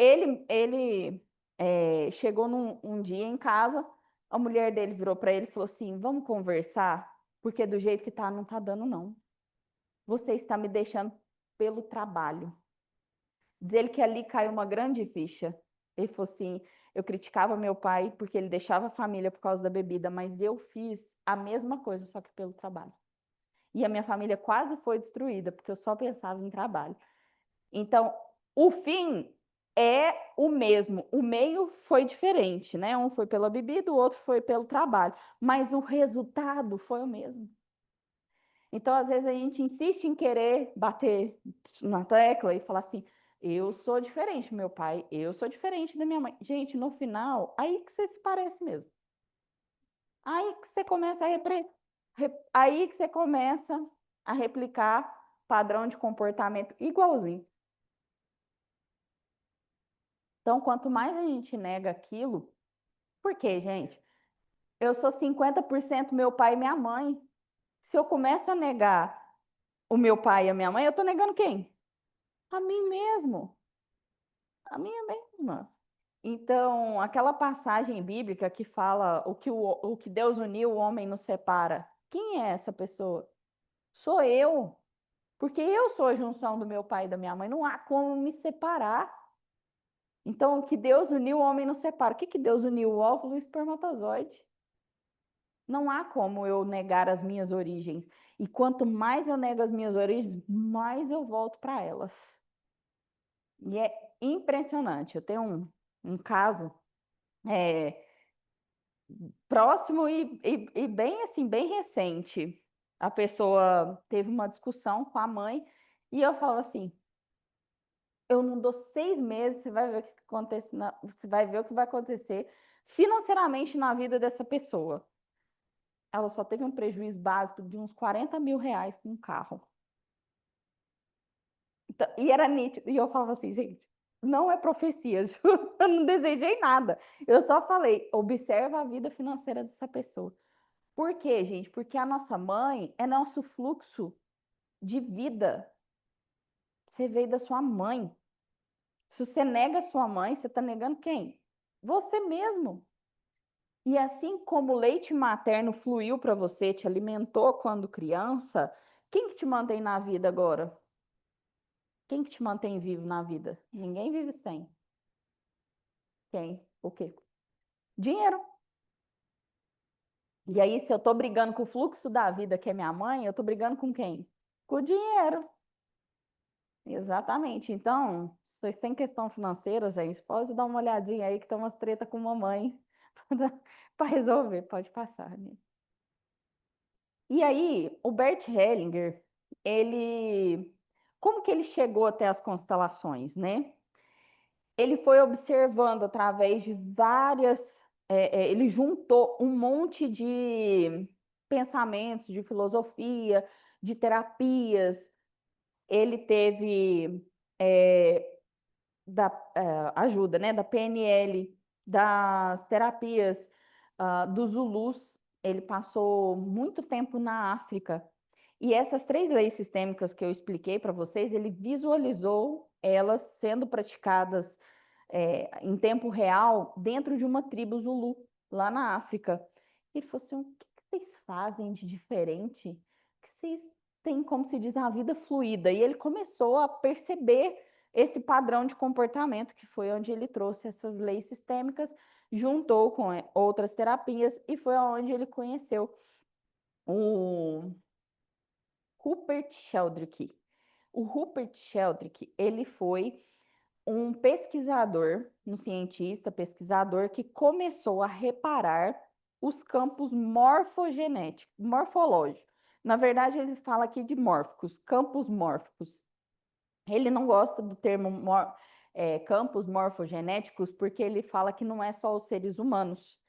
chegou um dia em casa, a mulher dele virou para ele e falou assim: vamos conversar, porque do jeito que tá, não tá dando, não. Você está me deixando pelo trabalho. Diz ele que ali caiu uma grande ficha. Ele falou assim: eu criticava meu pai porque ele deixava a família por causa da bebida, mas eu fiz a mesma coisa, só que pelo trabalho. E a minha família quase foi destruída, porque eu só pensava em trabalho. Então, o fim é o mesmo, o meio foi diferente, né? Um foi pela bebida, o outro foi pelo trabalho, mas o resultado foi o mesmo. Então, às vezes, a gente insiste em querer bater na tecla e falar assim: eu sou diferente do meu pai, eu sou diferente da minha mãe. Gente, no final, aí que você se parece mesmo. Aí que você começa aí que você começa a replicar padrão de comportamento igualzinho. Então, quanto mais a gente nega aquilo, por quê, gente? Eu sou 50% meu pai e minha mãe. Se eu começo a negar o meu pai e a minha mãe, eu estou negando quem? A mim mesmo. A minha mesma. Então, aquela passagem bíblica que fala o que Deus uniu, o homem nos separa. Quem é essa pessoa? Sou eu. Porque eu sou a junção do meu pai e da minha mãe. Não há como me separar. Então, o que Deus uniu, o homem não separa. O que Deus uniu? O óvulo e o espermatozoide. Não há como eu negar as minhas origens. E quanto mais eu nego as minhas origens, mais eu volto para elas. E é impressionante. Eu tenho um caso é, próximo e bem assim, bem recente. A pessoa teve uma discussão com a mãe e eu falo assim: eu não dou 6 meses, você vai ver o que acontece você vai ver o que vai acontecer financeiramente na vida dessa pessoa. Ela só teve um prejuízo básico de uns 40 mil reais com um carro. Então, e era nítido. E eu falava assim, gente, não é profecia, juro, eu não desejei nada. Eu só falei, observa a vida financeira dessa pessoa. Por quê, gente? Porque a nossa mãe é nosso fluxo de vida. Você veio da sua mãe. Se você nega a sua mãe, você está negando quem? Você mesmo. E assim como o leite materno fluiu para você, te alimentou quando criança, quem que te mantém na vida agora? Quem que te mantém vivo na vida? Ninguém vive sem. Quem? O quê? Dinheiro. E aí, se eu tô brigando com o fluxo da vida, que é minha mãe, eu tô brigando com quem? Com o dinheiro. Exatamente. Então, se vocês têm questão financeira, gente, pode dar uma olhadinha aí que tem umas treta com mamãe para resolver. Pode passar, né? E aí, o Bert Hellinger, ele... Como que ele chegou até as constelações, né? Ele foi observando através de ele juntou um monte de pensamentos, de filosofia, de terapias. Ele teve é, ajuda, né, da PNL, das terapias dos Zulus. Ele passou muito tempo na África. E essas 3 leis sistêmicas que eu expliquei para vocês, ele visualizou elas sendo praticadas em tempo real dentro de uma tribo Zulu, lá na África. Ele falou assim: o que vocês fazem de diferente? Que vocês têm, como se diz, a vida fluida. E ele começou a perceber esse padrão de comportamento, que foi onde ele trouxe essas leis sistêmicas, juntou com outras terapias, e foi onde ele conheceu o Rupert Sheldrake. O Rupert Sheldrake, ele foi um pesquisador, um cientista, pesquisador, que começou a reparar os campos morfogenéticos, morfológicos. Na verdade, ele fala aqui de mórficos, campos mórficos. Ele não gosta do termo campos morfogenéticos porque ele fala que não é só os seres humanos.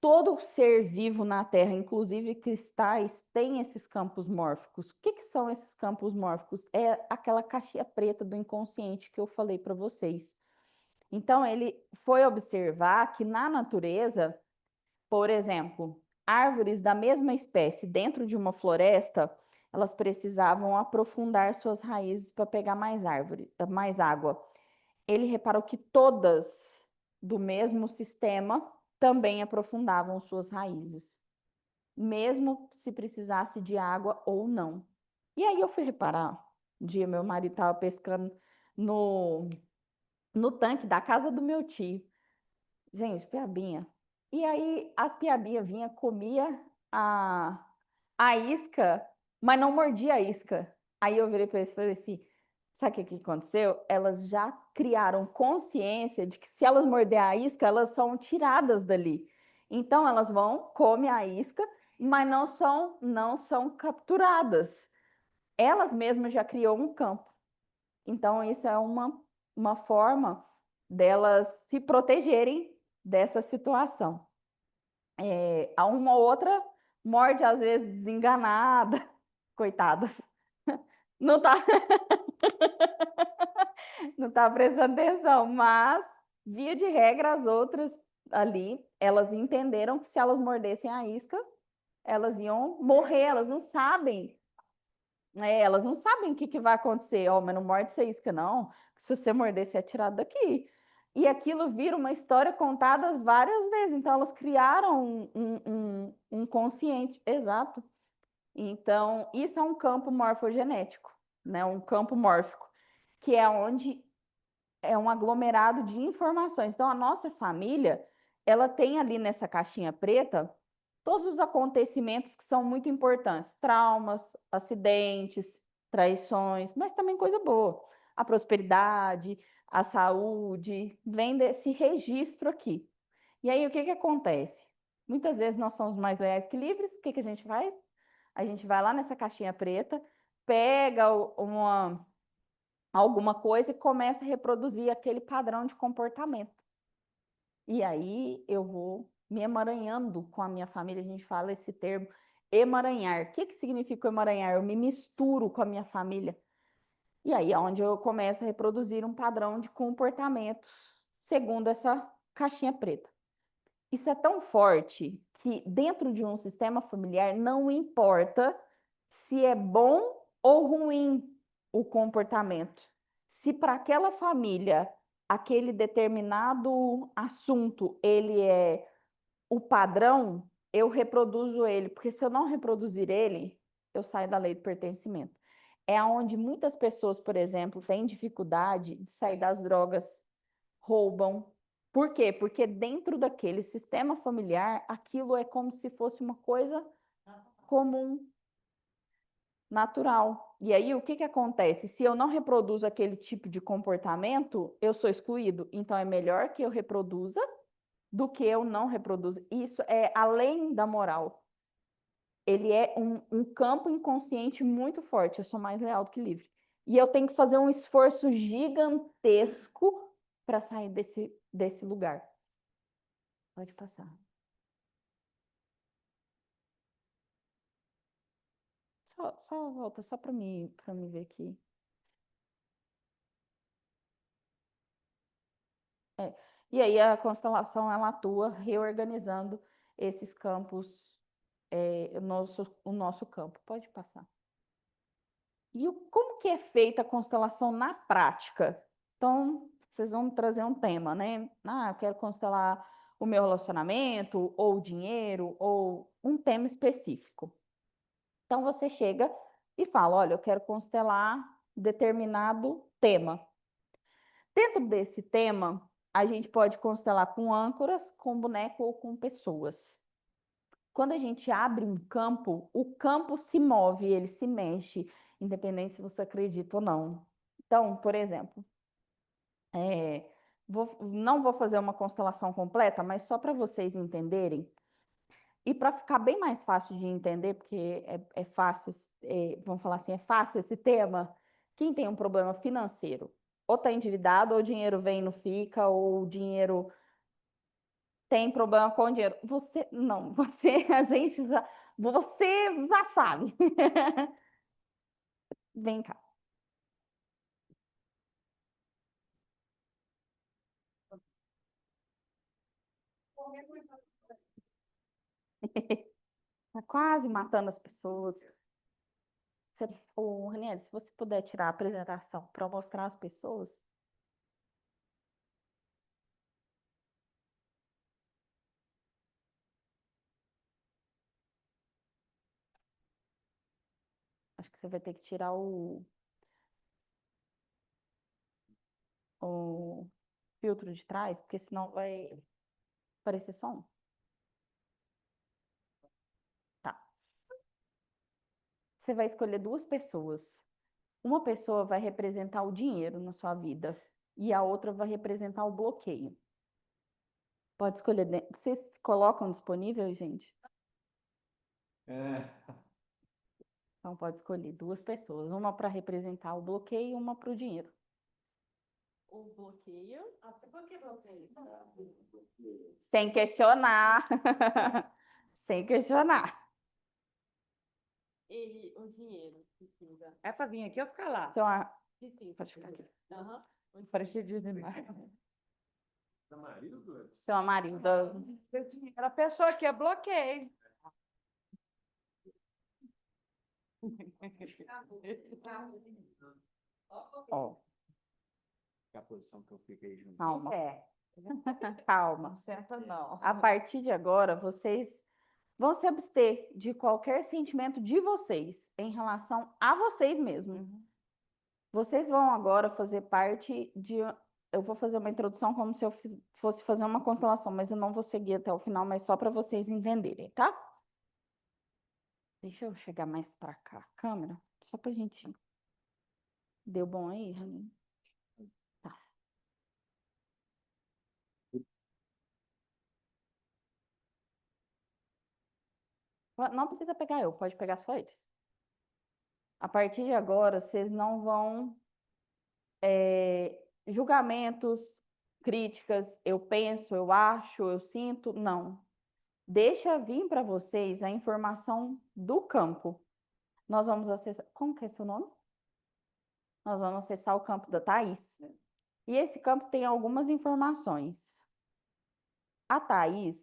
Todo ser vivo na Terra, inclusive cristais, tem esses campos mórficos. O que são esses campos mórficos? É aquela caixinha preta do inconsciente que eu falei para vocês. Então, ele foi observar que na natureza, por exemplo, árvores da mesma espécie dentro de uma floresta, elas precisavam aprofundar suas raízes para pegar mais árvore, mais água. Ele reparou que todas do mesmo sistema também aprofundavam suas raízes, mesmo se precisasse de água ou não. E aí eu fui reparar, um dia meu marido estava pescando no, no tanque da casa do meu tio. Gente, piabinha. E aí as piabinhas vinha, comia a, a isca, mas não mordia a isca. Aí eu virei para eles e falei assim, sabe o que aconteceu? Elas já criaram consciência de que se elas morder a isca, elas são tiradas dali. Então elas vão, comem a isca, mas não são capturadas. Elas mesmas já criou um campo. Então isso é uma forma delas se protegerem dessa situação. A uma ou outra morde, às vezes, desenganada, coitadas. Não tá, não tá prestando atenção, mas, via de regra, as outras ali, elas entenderam que se elas mordessem a isca, elas iam morrer, elas não sabem o que vai acontecer. Ó, mas não morde essa isca, não. Se você morder, você é tirado daqui. E aquilo vira uma história contada várias vezes. Então, elas criaram um consciente. Exato. Então, isso é um campo morfogenético, né? Um campo mórfico, que é onde é um aglomerado de informações. Então, a nossa família, ela tem ali nessa caixinha preta todos os acontecimentos que são muito importantes, traumas, acidentes, traições, mas também coisa boa. A prosperidade, a saúde, vem desse registro aqui. E aí, o que que acontece? Muitas vezes nós somos mais leais que livres, o que que a gente faz? A gente vai lá nessa caixinha preta, pega alguma coisa e começa a reproduzir aquele padrão de comportamento. E aí eu vou me emaranhando com a minha família, a gente fala esse termo emaranhar. O que que significa emaranhar? Eu me misturo com a minha família. E aí é onde eu começo a reproduzir um padrão de comportamento segundo essa caixinha preta. Isso é tão forte que dentro de um sistema familiar não importa se é bom ou ruim o comportamento. Se para aquela família aquele determinado assunto ele é o padrão, eu reproduzo ele, porque se eu não reproduzir ele, eu saio da lei do pertencimento. É onde muitas pessoas, por exemplo, têm dificuldade de sair das drogas, roubam. Por quê? Porque dentro daquele sistema familiar, aquilo é como se fosse uma coisa comum, natural. E aí, o que que acontece? Se eu não reproduzo aquele tipo de comportamento, eu sou excluído. Então, é melhor que eu reproduza do que eu não reproduza. Isso é além da moral. Ele é um campo inconsciente muito forte. Eu sou mais leal do que livre. E eu tenho que fazer um esforço gigantesco para sair desse lugar. Pode passar. Só volta, só para me ver aqui. É. E aí a constelação ela atua reorganizando esses campos, o nosso campo. Pode passar. E como que é feita a constelação na prática? Então, vocês vão trazer um tema, né? Ah, eu quero constelar o meu relacionamento, ou o dinheiro, ou um tema específico. Então, você chega e fala: olha, eu quero constelar determinado tema. Dentro desse tema, a gente pode constelar com âncoras, com boneco ou com pessoas. Quando a gente abre um campo, o campo se move, ele se mexe, independente se você acredita ou não. Então, por exemplo, não vou fazer uma constelação completa, mas só para vocês entenderem, e para ficar bem mais fácil de entender, porque é fácil, vamos falar assim, é fácil esse tema, quem tem um problema financeiro, ou está endividado, ou o dinheiro vem e não fica, ou o dinheiro tem problema com o dinheiro. Você, não, você já sabe. Vem cá. Tá quase matando as pessoas. Ô, Ranieri, se você puder tirar a apresentação para mostrar às pessoas. Acho que você vai ter que tirar o filtro de trás, porque senão vai parecer só um. Tá. Você vai escolher duas pessoas. Uma pessoa vai representar o dinheiro na sua vida e a outra vai representar o bloqueio. Pode escolher. Vocês colocam disponível, gente? É. Então pode escolher duas pessoas, uma para representar o bloqueio e uma para o dinheiro. O bloqueio? Até por que bloqueio? Sem questionar. Sem questionar. E o dinheiro precisa. É pra vir aqui ou ficar lá? Seu, Precisa. pode ficar aqui. Aham. Parecia demais. Seu Amarildo. A pessoa que é bloqueio. Ó, É a posição que eu fiquei junto. calma, É, calma. não senta não. A partir de agora, vocês vão se abster de qualquer sentimento de vocês em relação a vocês mesmos. Uhum. Vocês vão agora fazer parte de. Eu vou fazer uma introdução como se eu fosse fazer uma constelação, mas eu não vou seguir até o final, mas só para vocês entenderem, tá? Deixa eu chegar mais para cá, a câmera, só pra gente. Deu bom aí, Rani? Tá. Não precisa pegar eu, pode pegar só eles. A partir de agora, vocês não vão julgamentos, críticas, eu penso, eu acho, eu sinto, não. Deixa vir para vocês a informação do campo. Nós vamos acessar. Como que é seu nome? Nós vamos acessar o campo da Thaís. E esse campo tem algumas informações. A Thaís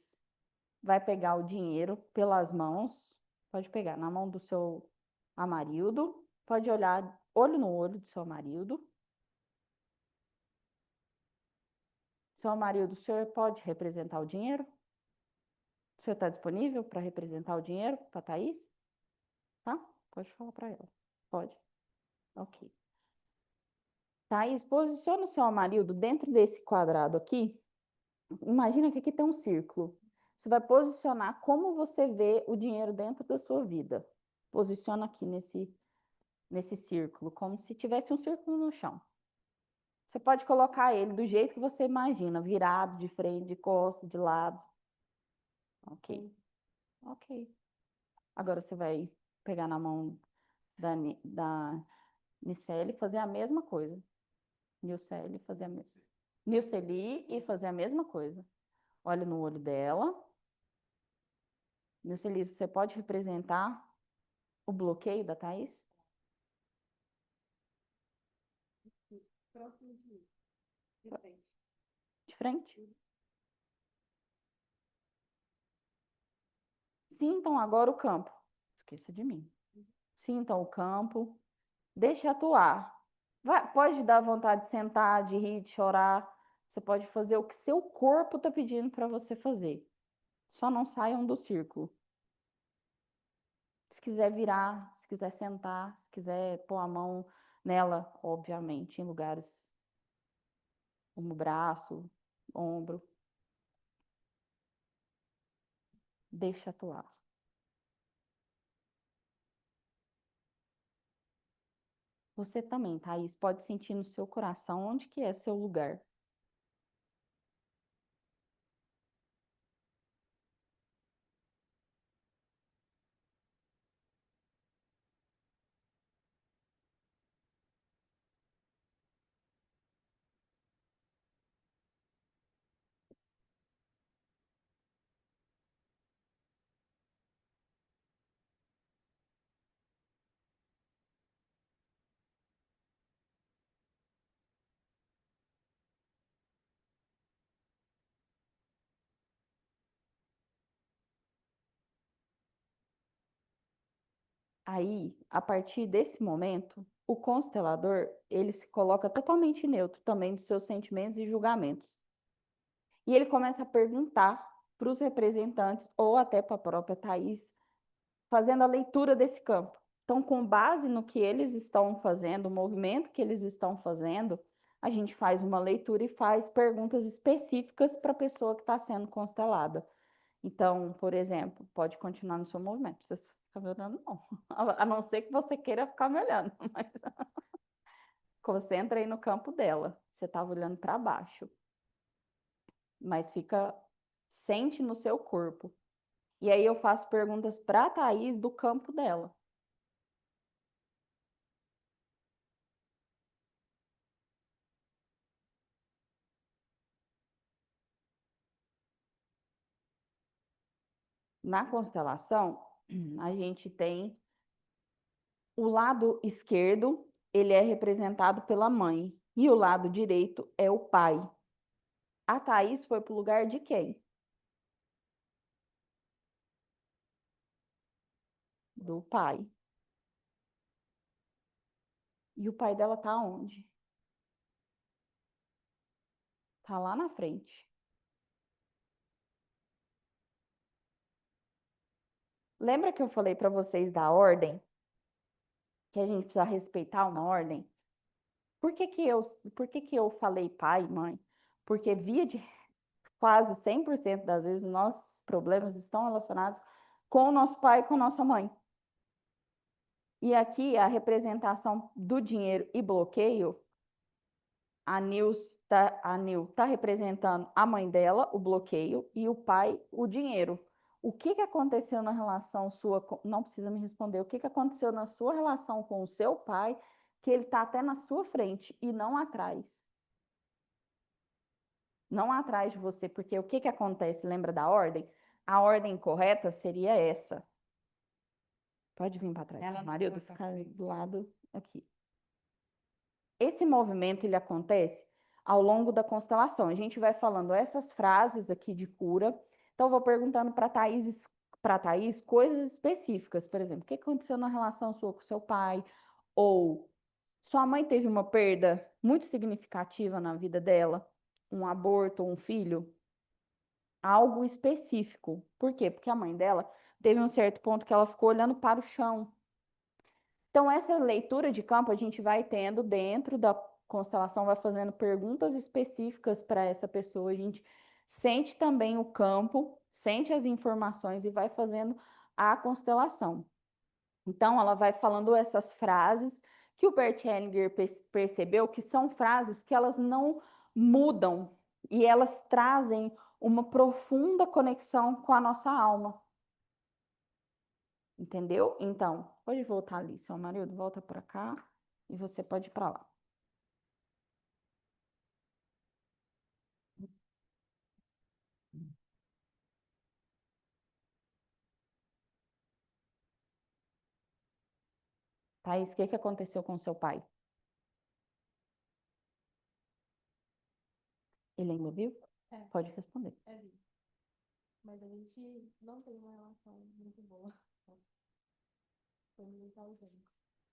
vai pegar o dinheiro pelas mãos, pode pegar na mão do seu Amarildo, pode olhar olho no olho do seu Amarildo. Seu Amarildo, o senhor pode representar o dinheiro? O senhor está disponível para representar o dinheiro para a Thaís? Tá? Pode falar para ela. Pode. Ok. Thaís, posiciona o seu Amarildo dentro desse quadrado aqui. Imagina que aqui tem um círculo. Você vai posicionar como você vê o dinheiro dentro da sua vida. Posiciona aqui nesse círculo, como se tivesse um círculo no chão. Você pode colocar ele do jeito que você imagina, virado, de frente, de costas, de lado. Ok. Ok. Agora você vai pegar na mão da Nicele e fazer a mesma coisa. Nilcele fazer a mesma. Nilceli e fazer a mesma coisa. Olha no olho dela. Nilceli, você pode representar o bloqueio da Thaís? Próximo de frente. De frente? Sintam agora o campo. Esqueça de mim. Sintam o campo. Deixe atuar. Pode dar vontade de sentar, de rir, de chorar. Você pode fazer o que seu corpo está pedindo para você fazer. Só não saiam do círculo. Se quiser virar, se quiser sentar, se quiser pôr a mão nela, obviamente, em lugares como braço, ombro. Deixa atuar. Você também, Thaís, pode sentir no seu coração onde que é seu lugar. Aí, a partir desse momento, o constelador, ele se coloca totalmente neutro também dos seus sentimentos e julgamentos. E ele começa a perguntar para os representantes ou até para a própria Thaís, fazendo a leitura desse campo. Então, com base no que eles estão fazendo, o movimento que eles estão fazendo, a gente faz uma leitura e faz perguntas específicas para a pessoa que está sendo constelada. Então, por exemplo, pode continuar no seu movimento, não precisa ficar me olhando, não. A não ser que você queira ficar me olhando. Mas você entra aí no campo dela, você estava olhando para baixo. Mas sente no seu corpo. E aí eu faço perguntas para a Thaís do campo dela. Na constelação, a gente tem o lado esquerdo, ele é representado pela mãe, e o lado direito é o pai. A Thaís foi para o lugar de quem? Do pai. E o pai dela tá onde? Tá lá na frente. Lembra que eu falei para vocês da ordem? Que a gente precisa respeitar uma ordem? Por que que eu falei pai e mãe? Porque via de quase 100% das vezes os nossos problemas estão relacionados com o nosso pai e com a nossa mãe. E aqui a representação do dinheiro e bloqueio, a Nil tá representando a mãe dela, o bloqueio, e o pai, o dinheiro. O que que aconteceu na relação sua, não precisa me responder, o que que aconteceu na sua relação com o seu pai, que ele está até na sua frente e não atrás. Não atrás de você, porque o que que acontece? Lembra da ordem? A ordem correta seria essa. Pode vir para trás, Ela não marido, foi pra ficar frente. do lado aqui. Esse movimento ele acontece ao longo da constelação. A gente vai falando essas frases aqui de cura. Então, eu vou perguntando para Thaís coisas específicas. Por exemplo, o que aconteceu na relação sua com seu pai? Ou sua mãe teve uma perda muito significativa na vida dela? Um aborto, um filho? Algo específico. Por quê? Porque a mãe dela teve um certo ponto que ela ficou olhando para o chão. Então, essa leitura de campo a gente vai tendo dentro da constelação, vai fazendo perguntas específicas para essa pessoa. A gente sente também o campo, sente as informações e vai fazendo a constelação. Então, ela vai falando essas frases que o Bert Hellinger percebeu que são frases que elas não mudam e elas trazem uma profunda conexão com a nossa alma. Entendeu? Então, pode voltar ali, seu marido, volta para cá e você pode ir para lá. Thaís, o que que aconteceu com seu pai? Ele ainda viu? É. Pode responder. É isso. Mas a gente não tem uma relação muito boa. Foi muito ausente.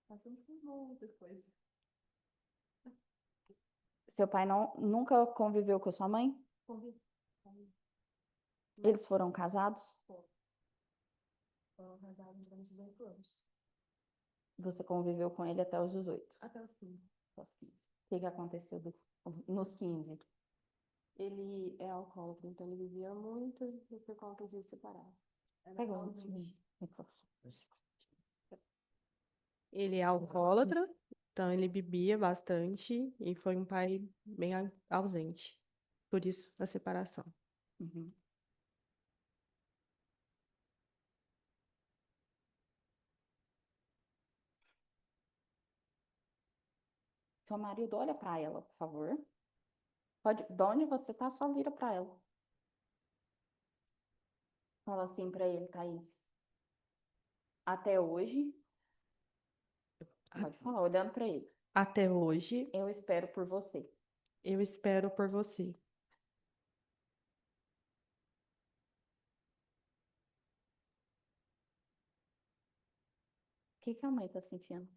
Passamos por muitas coisas. Seu pai nunca conviveu com sua mãe? Convivi. Convivi. Eles foram casados? Foram casados durante 18 anos. Você conviveu com ele até os 18? Até os 15. Até os 15. O que que aconteceu nos 15? Ele é alcoólatra, então ele vivia muito e por conta disso separado. Pega o ausente. microfone. Ele é alcoólatra, então ele bebia bastante e foi um pai bem ausente. Por isso, a separação. Uhum. Seu marido, olha para ela, por favor. De onde você tá, só vira para ela. Fala assim para ele, Thaís. Até hoje, pode falar, olhando para ele. Até hoje, Eu espero por você. eu espero por você. que a mãe tá sentindo?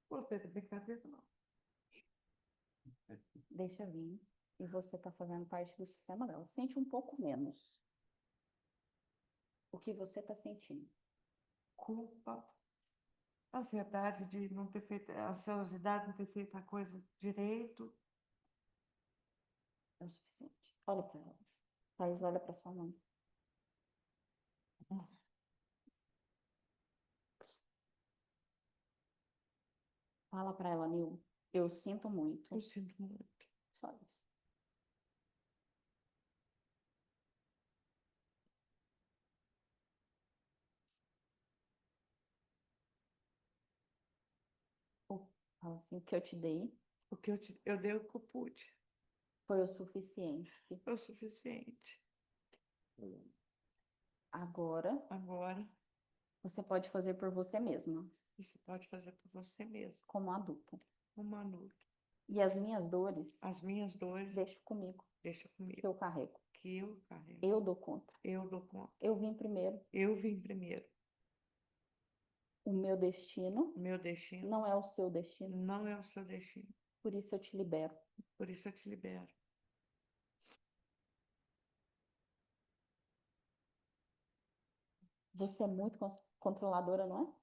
Gostei da brincadeira, não. Deixa vir. E você tá fazendo parte do sistema dela. Sente um pouco menos. O que você tá sentindo? Culpa, ansiedade de não ter feito, ansiosidade de não ter feito a coisa direito. É o suficiente. Olha para ela. Thaís, olha para sua mãe. Fala para ela, Nil. Eu sinto muito. Eu sinto muito. Só isso. Fala assim, o que eu te dei O que eu dei o que eu pude. foi o suficiente. É o suficiente. Agora, Agora, você pode fazer por você mesma, você pode fazer por você mesmo, como adulta. uma luta. E as minhas dores, As minhas dores, deixa comigo, deixa que comigo, eu carrego. que eu carrego. Eu dou conta. Eu dou conta. Eu vim primeiro. Eu vim primeiro. O meu destino O meu destino não é o seu destino. não é o seu destino. Por isso eu te libero. Por isso eu te libero. Você é muito controladora, não é?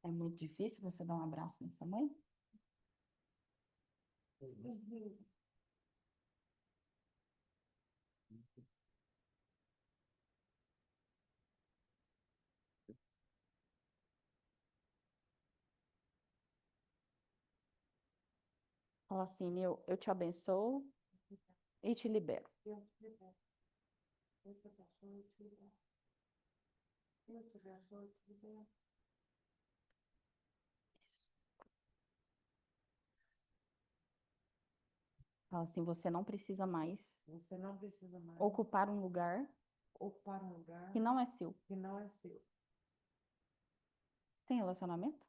É muito difícil você dar um abraço nessa mãe? Fala assim, eu te abençoo e te libero. Eu te libero. Eu te abençoo e te libero. Eu te abençoo e te libero. Fala assim, você não precisa mais Você não precisa mais ocupar um lugar ocupar um lugar que não é seu. que não é seu. Tem relacionamento?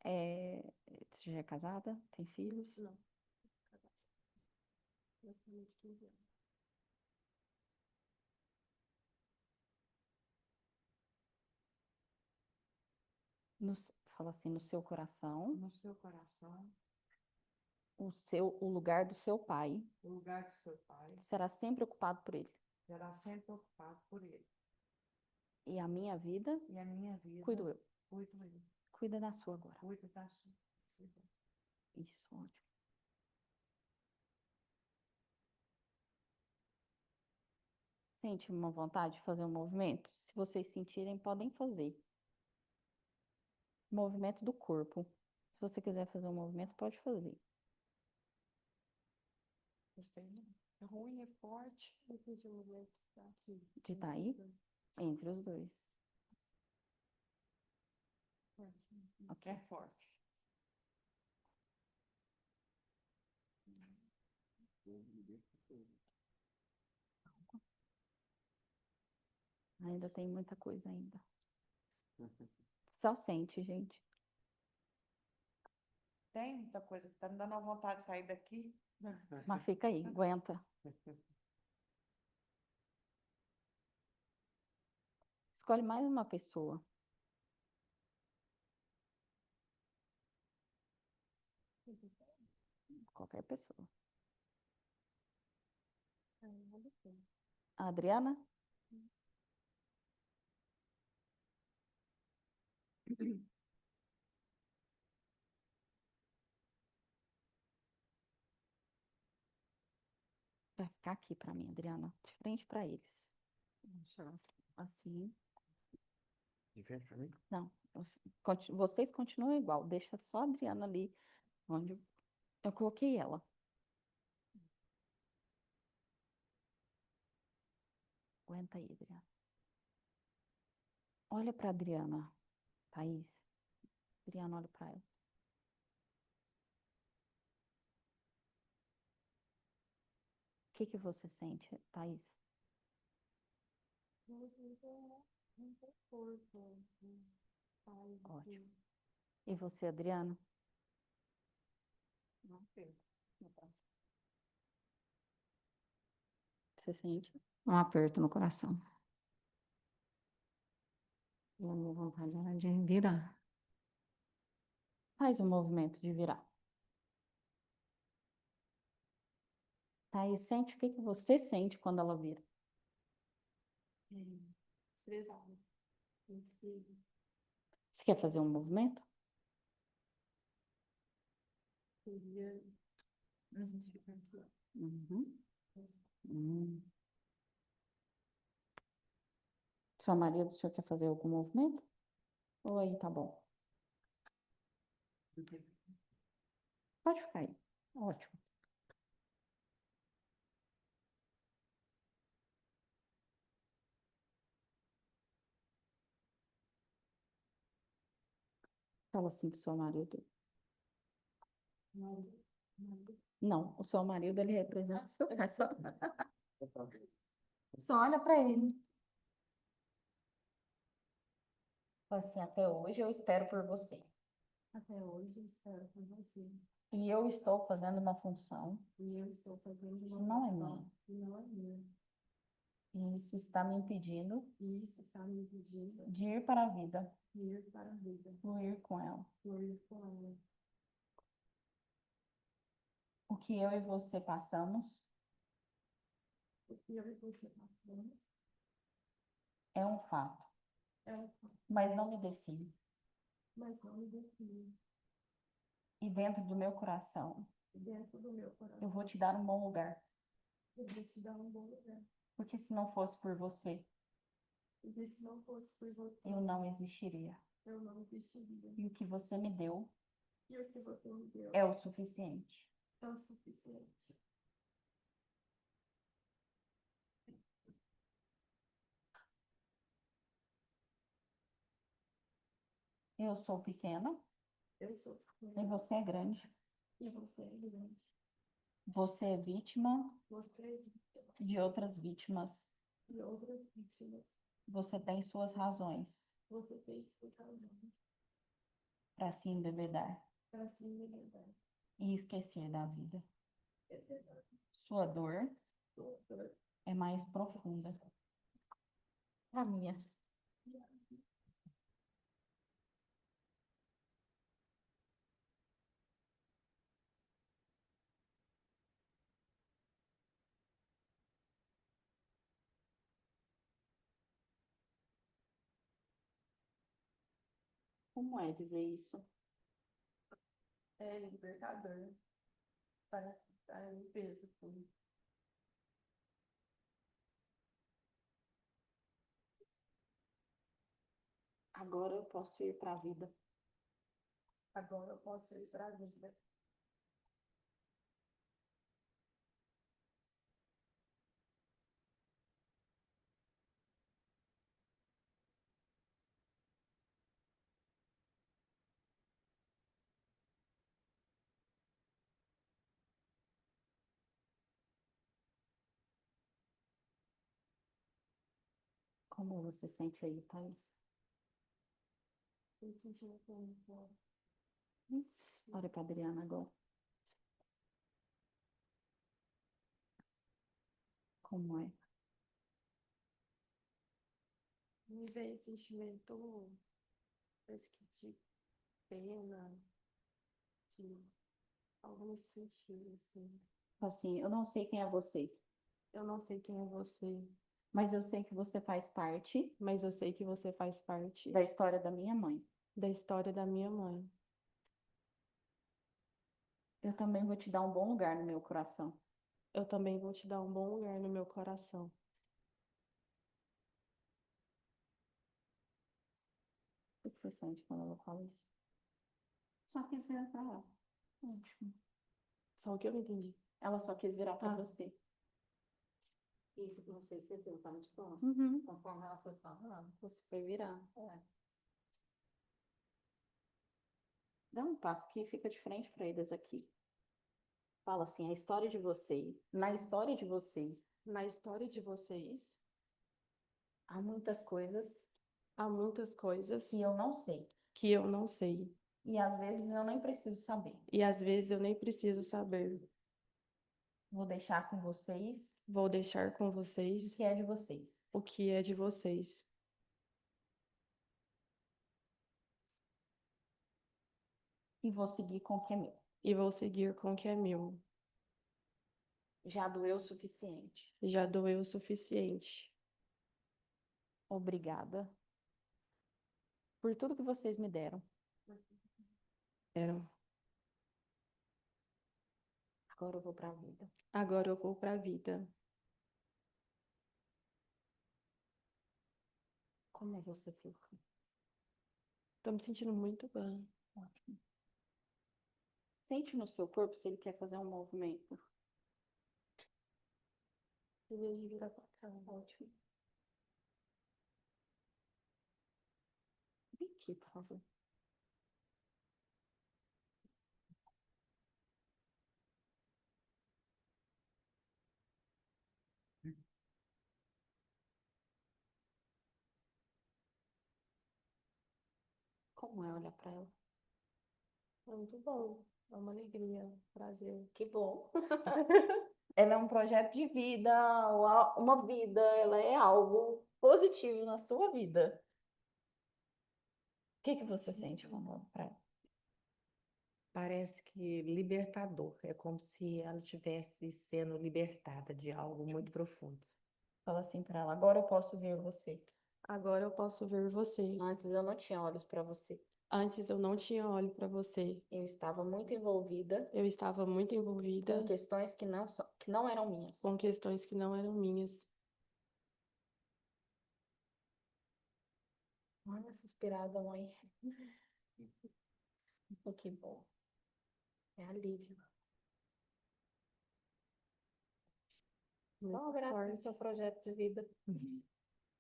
Você já é casada? Tem filhos? Não. Basicamente 15 anos. No, fala assim, no seu coração, No seu coração, o lugar do seu pai o lugar do seu pai será sempre ocupado por ele. será sempre ocupado por ele. E a minha vida, E a minha vida, cuido eu. cuido eu. Cuida da sua agora. Cuido da sua. Isso, ótimo. Sente uma vontade de fazer um movimento? Se vocês sentirem, podem fazer. Movimento do corpo. Se você quiser fazer um movimento, pode fazer. Gostei, não? É ruim, é forte. Eu senti um movimento tá aqui. De tá aí? Entre os dois. Ok. É forte. Ainda tem muita coisa ainda. Só sente, gente. Tem muita coisa que tá me dando uma vontade de sair daqui. Mas fica aí, aguenta. Escolhe mais uma pessoa. Qualquer pessoa. A Adriana? Vai ficar aqui para mim, Adriana, de frente para eles. Deixa assim. De frente pra mim? Não, vocês continuam igual. Deixa só a Adriana ali, onde eu coloquei ela. Aguenta aí, Adriana. Olha para Adriana, Thaís. Adriana, olha para ela. O que que você sente, Thaís? Eu sinto um conforto, paz, Ótimo. assim. E você, Adriana? Um aperto no coração. Você sente? Um aperto no coração. E a minha vontade era de virar. Faz o movimento de virar. Tá? E sente o que que você sente quando ela vira. Estressado. Muito feliz. Você quer fazer um movimento? Queria ficar aqui, ó. Uhum. Seu marido, o senhor quer fazer algum movimento? Ou aí tá bom? Pode ficar aí. Ótimo. Fala assim pro seu marido. Não, o seu marido, ele representa o seu coração. Só olha para ele. Fala assim, até hoje eu espero por você. Até hoje, eu espero por você. E eu estou fazendo uma função E eu estou fazendo uma que não é função minha. que não é minha. E isso está me impedindo E isso está me impedindo de ir para a vida, de ir para a vida, fluir com ela. fluir com ela. O que eu e você passamos O que eu e você passamos é um fato, é um fato, mas não me define. mas não me define. E dentro do meu coração, Dentro do meu coração, eu vou te dar um bom lugar. eu vou te dar um bom lugar. Porque se não fosse por você, Porque se não fosse por você, eu não existiria. eu não existiria. E o que você me deu E o que você me deu é o suficiente. é o suficiente. Eu sou pequena Eu sou e pequena você é grande. e você é grande. Você é vítima Você é vítima de outras vítimas. de outras vítimas. Você tem suas razões Você fez suas razões para se embebedar para se envenenar. e esquecer da vida. É verdade. Sua dor Sua dor é mais profunda. A minha. Como é dizer isso? é libertador. Parece que tá em peso, assim. Agora eu posso ir para a vida. Agora eu posso ir para a vida. Como você sente aí, Thaís? Eu sentindo como Olha para a Adriana agora. Como é? me veio sentimento, parece que de pena, de alguns sentidos, assim. Assim, eu não sei quem é você, Eu não sei quem é você, mas eu sei que você faz parte mas eu sei que você faz parte da história da minha mãe. da história da minha mãe. Eu também vou te dar um bom lugar no meu coração. Eu também vou te dar um bom lugar no meu coração. O que você sente quando ela fala isso? Só quis virar para ela. Ótimo. Só o que eu entendi. Ela só quis virar para Ah. você. Isso que você sentiu, tá muito bom. Uhum. Conforme ela foi falando. Você foi virar. Dá um passo aqui e fica de frente para eles aqui. Fala assim, a história de vocês. Na história de vocês, Na história de vocês, há muitas coisas há muitas coisas que eu não sei. que eu não sei. E às vezes eu nem preciso saber. E às vezes eu nem preciso saber. Vou deixar com vocês Vou deixar com o vocês que é de vocês. o que é de vocês. E vou seguir com o que é meu. E vou seguir com o que é meu. Já doeu o suficiente. Já doeu o suficiente. Obrigada por tudo que vocês me deram. Eram. Agora eu vou para a vida. Agora eu vou para a vida. Como você fica? Tô me sentindo muito bem. Ótimo. Sente no seu corpo se ele quer fazer um movimento. Em vez de virar pra cá. Ótimo. Vem aqui, por favor. Como é olhar para ela? É muito bom. É uma alegria, um prazer. Que bom. Ela é um projeto de vida, uma vida, ela é algo positivo na sua vida. O que que você sente quando olha para ela? Parece que libertador. É como se ela estivesse sendo libertada de algo muito profundo. Fala assim para ela, agora eu posso ver você. Agora eu posso ver você. Antes eu não tinha olhos para você. Antes eu não tinha olho para você. Eu estava muito envolvida Eu estava muito envolvida com questões que não eram minhas. com questões que não eram minhas. Olha essa inspirada, mãe. Que bom. É alívio. Muito Então, graças ao forte. seu projeto de vida.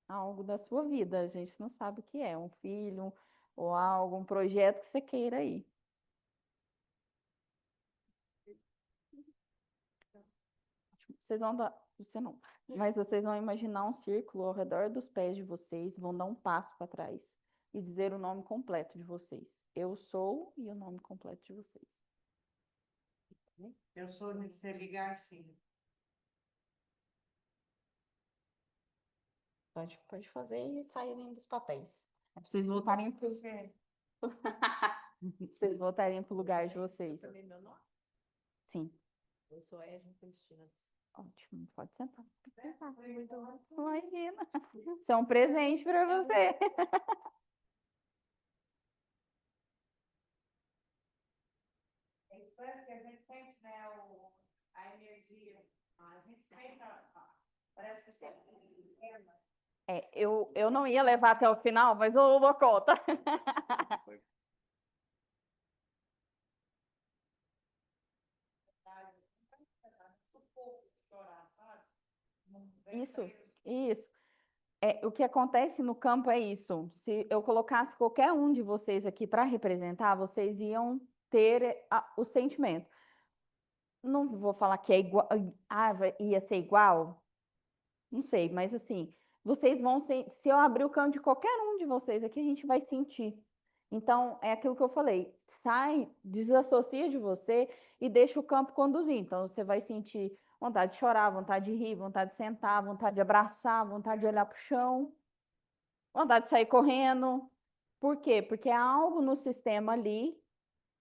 Algo da sua vida, a gente não sabe o que é, um filho ou algo, um projeto que você queira aí. Vocês vão dar, você não, mas vocês vão imaginar um círculo ao redor dos pés de vocês, vão dar um passo para trás e dizer o nome completo de vocês. Eu sou e o nome completo de vocês. Eu sou Niceli Garcia. Pode fazer e saírem dos papéis. É pra vocês voltarem para vocês voltarem para o lugar de vocês. Também meu nome? Sim. Eu sou Edna Cristina. Ótimo, pode sentar. Imagina. Isso é um presente para você. É importante que a gente sente, né, a energia. A gente sente, parece que você Eu não ia levar até o final, mas eu dou conta. Isso. O que acontece no campo é isso. Se eu colocasse qualquer um de vocês aqui para representar, vocês iam ter o sentimento. Não vou falar que é igual, ia ser igual, não sei, mas assim, vocês vão se eu abrir o campo de qualquer um de vocês aqui, a gente vai sentir. Então, é aquilo que eu falei, sai, desassocia de você e deixa o campo conduzir. Então, você vai sentir vontade de chorar, vontade de rir, vontade de sentar, vontade de abraçar, vontade de olhar para o chão, vontade de sair correndo. Por quê? Porque há algo no sistema ali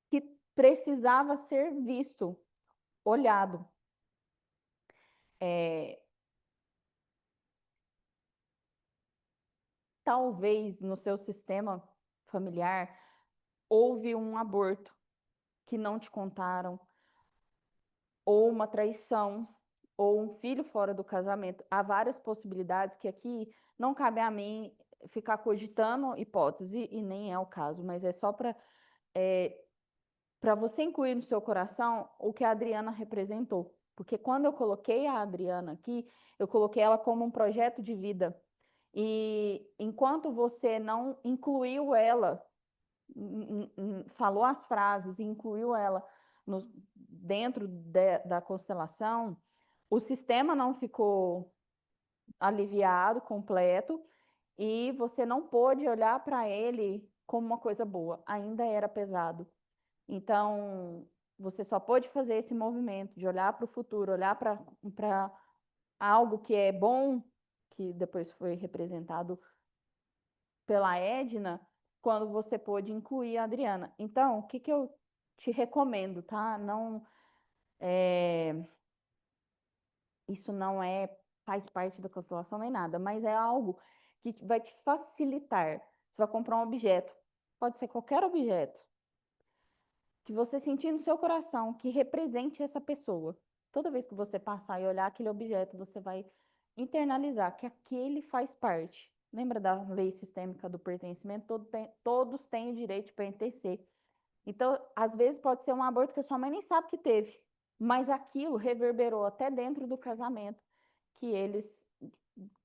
que precisava ser visto, olhado. Talvez no seu sistema familiar houve um aborto que não te contaram, ou uma traição, ou um filho fora do casamento. Há várias possibilidades que aqui não cabe a mim ficar cogitando hipótese, e nem é o caso, mas é só para você incluir no seu coração o que a Adriana representou. Porque quando eu coloquei a Adriana aqui, eu coloquei ela como um projeto de vida. E enquanto você não incluiu ela, falou as frases e incluiu ela dentro da constelação, o sistema não ficou aliviado, completo, e você não pôde olhar para ele como uma coisa boa, ainda era pesado. Então, você só pôde fazer esse movimento de olhar para o futuro, olhar para algo que é bom, que depois foi representado pela Edna, quando você pôde incluir a Adriana. Então, o que que eu te recomendo, tá? Não, isso não faz parte da constelação nem nada, mas é algo que vai te facilitar. Você vai comprar um objeto, pode ser qualquer objeto, que você sentir no seu coração que represente essa pessoa. Toda vez que você passar e olhar aquele objeto, você vai internalizar que aquele faz parte. Lembra da lei sistêmica do pertencimento? Todos têm o direito de pertencer. Então, às vezes pode ser um aborto que a sua mãe nem sabe que teve, mas aquilo reverberou até dentro do casamento que eles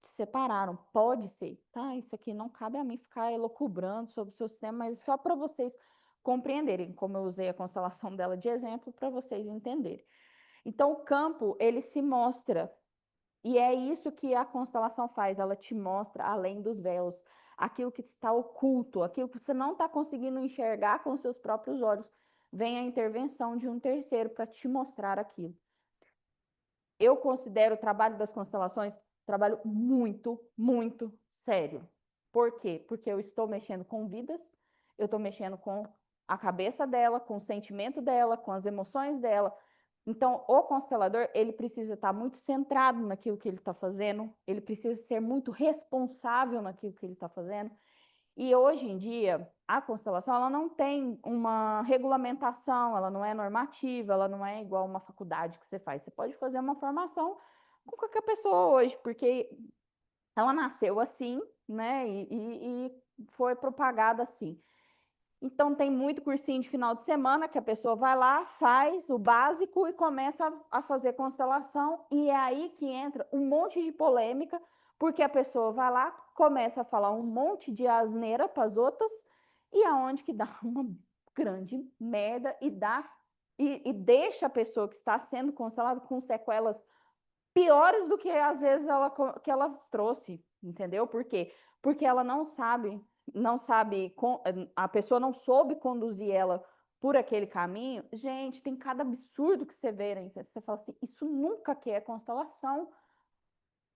se separaram. Pode ser, tá? Isso aqui não cabe a mim ficar elucubrando sobre o seu sistema, mas só para vocês compreenderem, como eu usei a constelação dela de exemplo, para vocês entenderem. Então, o campo, ele se mostra, e é isso que a constelação faz, ela te mostra além dos véus, aquilo que está oculto, aquilo que você não está conseguindo enxergar com seus próprios olhos, vem a intervenção de um terceiro para te mostrar aquilo. Eu considero o trabalho das constelações trabalho muito, muito sério. Por quê? Porque eu estou mexendo com vidas, eu estou mexendo com a cabeça dela, com o sentimento dela, com as emoções dela. Então, o constelador, ele precisa estar muito centrado naquilo que ele está fazendo, ele precisa ser muito responsável naquilo que ele está fazendo. E hoje em dia, a constelação, ela não tem uma regulamentação, ela não é normativa, ela não é igual uma faculdade que você faz. Você pode fazer uma formação com qualquer pessoa hoje, porque ela nasceu assim, né? E foi propagada assim. Então, tem muito cursinho de final de semana que a pessoa vai lá, faz o básico e começa a fazer constelação, e é aí que entra um monte de polêmica, porque a pessoa vai lá, começa a falar um monte de asneira para as outras, e aonde que dá uma grande merda e deixa a pessoa que está sendo constelada com sequelas piores do que às vezes que ela trouxe, entendeu? Por quê? Porque ela não sabe, a pessoa não soube conduzir ela por aquele caminho. Gente, tem cada absurdo que você vê, né? Você fala assim, isso nunca que é constelação,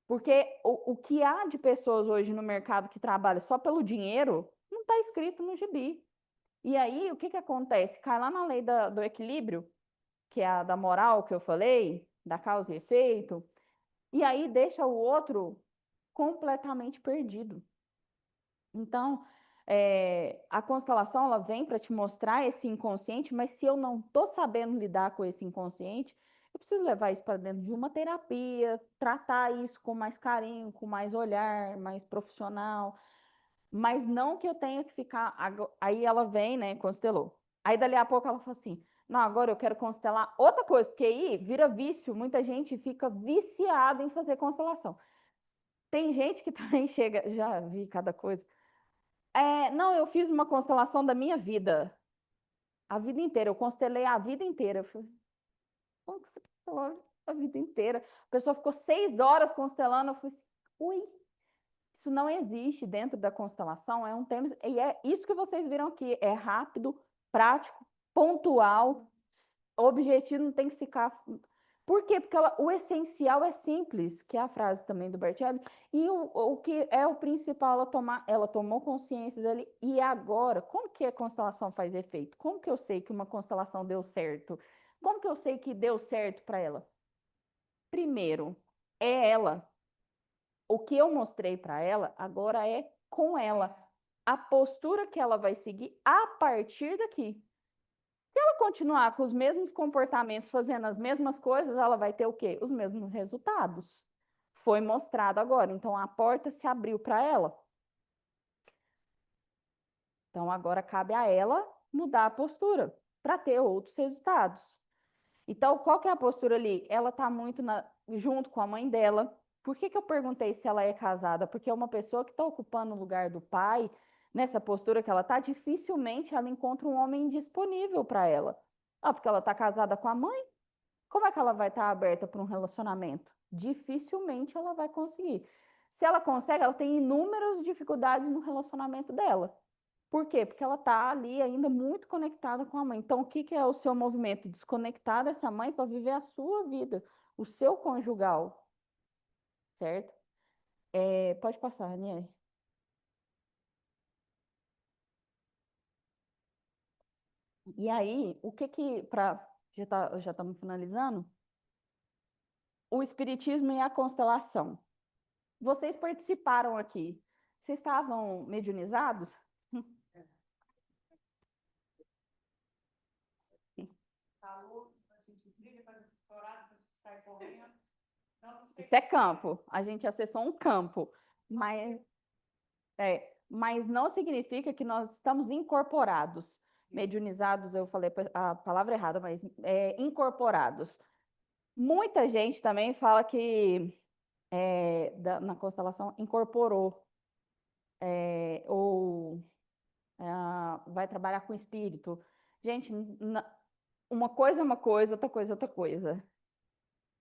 porque o que há de pessoas hoje no mercado que trabalham só pelo dinheiro, não está escrito no gibi. E aí, o que que acontece? Cai lá na lei do equilíbrio, que é a da moral que eu falei, da causa e efeito, e aí deixa o outro completamente perdido. Então, a constelação ela vem para te mostrar esse inconsciente, mas se eu não estou sabendo lidar com esse inconsciente, eu preciso levar isso para dentro de uma terapia, tratar isso com mais carinho, com mais olhar, mais profissional, mas não que eu tenha que ficar. Aí ela vem, né, constelou. Aí dali a pouco ela fala assim: não, agora eu quero constelar outra coisa, porque aí vira vício, muita gente fica viciada em fazer constelação. Tem gente que também chega, já vi cada coisa. Não, eu fiz uma constelação da minha vida, a vida inteira, eu constelei a vida inteira. Eu falei, como que você constelou a vida inteira? A pessoa ficou 6 horas constelando, eu falei assim, ui, isso não existe dentro da constelação, é um termo, e é isso que vocês viram aqui, é rápido, prático, pontual, objetivo, não tem que ficar. Por quê? Porque o essencial é simples, que é a frase também do Bertelli, e o que é o principal, ela tomou consciência dele, e agora, como que a constelação faz efeito? Como que eu sei que uma constelação deu certo? Como que eu sei que deu certo para ela? Primeiro, é ela. O que eu mostrei para ela, agora é com ela. A postura que ela vai seguir a partir daqui. Se ela continuar com os mesmos comportamentos, fazendo as mesmas coisas, ela vai ter o quê? Os mesmos resultados. Foi mostrado agora. Então, a porta se abriu para ela. Então, agora cabe a ela mudar a postura para ter outros resultados. Então, qual que é a postura ali? Ela está muito junto com a mãe dela. Por que que eu perguntei se ela é casada? Porque é uma pessoa que está ocupando o lugar do pai, nessa postura que ela está, dificilmente ela encontra um homem disponível para ela. Porque ela está casada com a mãe. Como é que ela vai estar aberta para um relacionamento? Dificilmente ela vai conseguir. Se ela consegue, ela tem inúmeras dificuldades no relacionamento dela. Por quê? Porque ela está ali ainda muito conectada com a mãe. Então, o que que é o seu movimento? Desconectar dessa mãe para viver a sua vida, o seu conjugal, certo? Pode passar, Ranieri. E aí, o que que, já estamos finalizando, o espiritismo e a constelação. Vocês participaram aqui. Vocês estavam mediunizados? Falou, a gente briga, faz horário, a gente sai correndo. Não sei Isso é campo. A gente acessou um campo. Mas não significa que nós estamos incorporados. Mediunizados, eu falei a palavra errada, mas incorporados. Muita gente também fala que na constelação incorporou, ou vai trabalhar com espírito. Gente, uma coisa é uma coisa, outra coisa é outra coisa.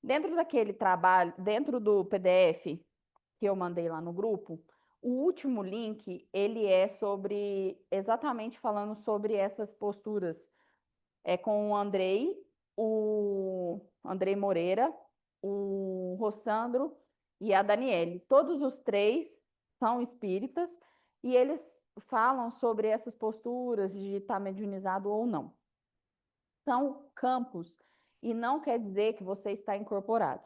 Dentro daquele trabalho, dentro do PDF que eu mandei lá no grupo, o último link, ele é exatamente falando sobre essas posturas. É com o Andrei Moreira, o Rossandro e a Daniele. Todos os três são espíritas e eles falam sobre essas posturas de estar mediunizado ou não. São campos e não quer dizer que você está incorporado.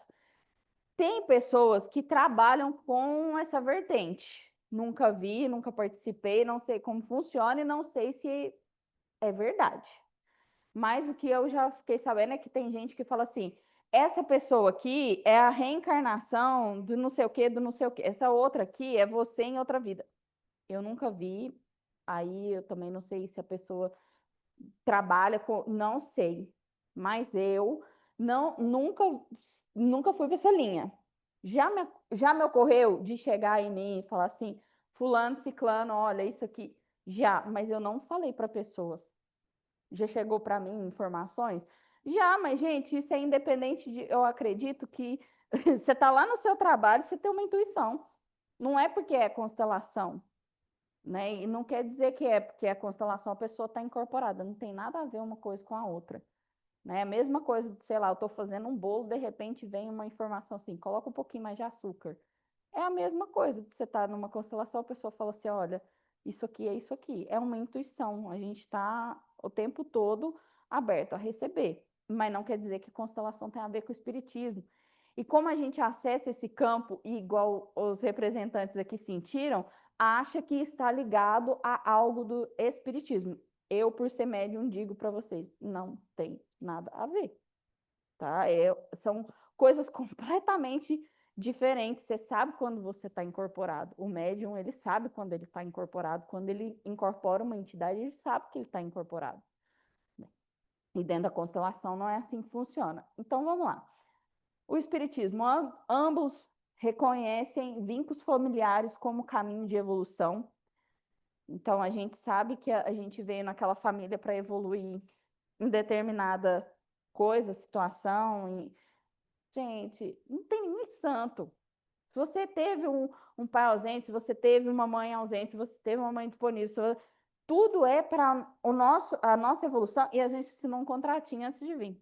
Tem pessoas que trabalham com essa vertente. Nunca vi, nunca participei, não sei como funciona e não sei se é verdade. Mas o que eu já fiquei sabendo é que tem gente que fala assim: essa pessoa aqui é a reencarnação do não sei o quê, do não sei o quê. Essa outra aqui é você em outra vida. Eu nunca vi, aí eu também não sei se a pessoa trabalha com, não sei, mas eu nunca fui para essa linha. Já me ocorreu de chegar em mim e falar assim, fulano, ciclano, olha isso aqui, já, mas eu não falei para a pessoa. Já chegou para mim informações? Já, mas gente, isso é independente de, eu acredito que você está lá no seu trabalho, você tem uma intuição. Não é porque é constelação, né? E não quer dizer que porque é constelação a pessoa está incorporada, não tem nada a ver uma coisa com a outra, né? A mesma coisa de, sei lá, eu estou fazendo um bolo, de repente vem uma informação assim, coloca um pouquinho mais de açúcar. É a mesma coisa de você estar numa constelação, a pessoa fala assim, olha, isso aqui é isso aqui. É uma intuição, a gente está o tempo todo aberto a receber, mas não quer dizer que constelação tem a ver com o espiritismo. E como a gente acessa esse campo, igual os representantes aqui sentiram, acha que está ligado a algo do espiritismo. Eu, por ser médium, digo para vocês, não tem nada a ver, tá? São coisas completamente diferentes. Você sabe quando você está incorporado. O médium, ele sabe quando ele está incorporado. Quando ele incorpora uma entidade, ele sabe que ele está incorporado. E dentro da constelação não é assim que funciona. Então, vamos lá. O espiritismo, ambos reconhecem vínculos familiares como caminho de evolução. Então, a gente sabe que a gente veio naquela família para evoluir em determinada coisa, situação. Gente, não tem nem santo. Se você teve um pai ausente, se você teve uma mãe ausente, se você teve uma mãe disponível, tudo é para a nossa evolução e a gente assinou um contratinho antes de vir.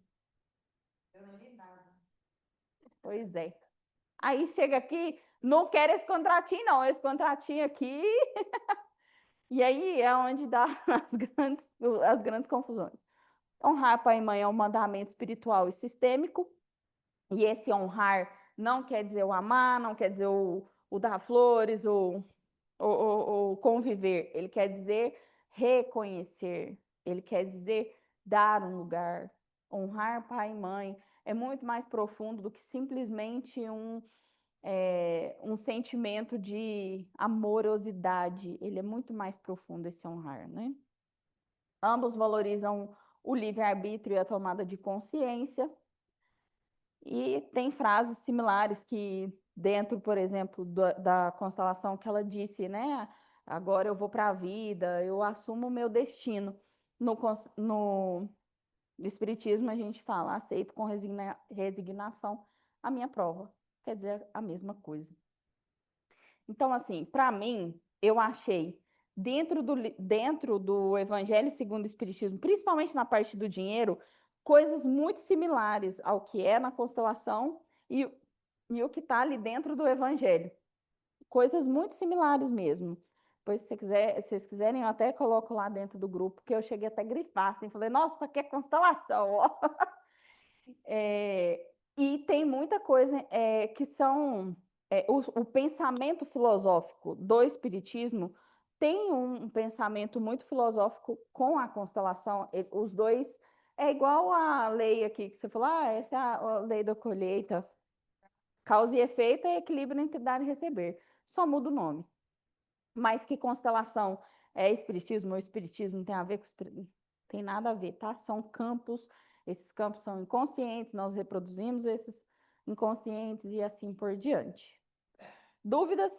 Eu não li nada. Pois é. Aí chega aqui, não quer esse contratinho, não. Esse contratinho aqui. E aí é onde dá as grandes confusões. Honrar pai e mãe é um mandamento espiritual e sistêmico. E esse honrar não quer dizer o amar, não quer dizer o dar flores, o conviver. Ele quer dizer reconhecer. Ele quer dizer dar um lugar. Honrar pai e mãe é muito mais profundo do que simplesmente um sentimento de amorosidade. Ele é muito mais profundo, esse honrar, né? Ambos valorizam o livre-arbítrio e a tomada de consciência. E tem frases similares que, dentro, por exemplo, da constelação que ela disse, né? Agora eu vou para a vida, eu assumo o meu destino. No Espiritismo, a gente fala, aceito com resignação a minha prova. Quer dizer a mesma coisa. Então, assim, para mim, eu achei dentro do Evangelho segundo o Espiritismo, principalmente na parte do dinheiro, coisas muito similares ao que é na constelação e o que está ali dentro do Evangelho. Coisas muito similares mesmo. Depois, se vocês quiserem, eu até coloco lá dentro do grupo, que eu cheguei até a grifar, assim, falei, nossa, isso aqui é constelação, ó. E tem muita coisa que são... o pensamento filosófico do Espiritismo tem um pensamento muito filosófico com a constelação. Os dois... É igual a lei aqui, que você falou, essa é a lei da colheita. Causa e efeito é equilíbrio entre dar e receber. Só muda o nome. Mas que constelação é espiritismo ou espiritismo não tem a ver com espiritismo? Tem nada a ver, tá? São campos, esses campos são inconscientes, nós reproduzimos esses inconscientes e assim por diante. Dúvidas?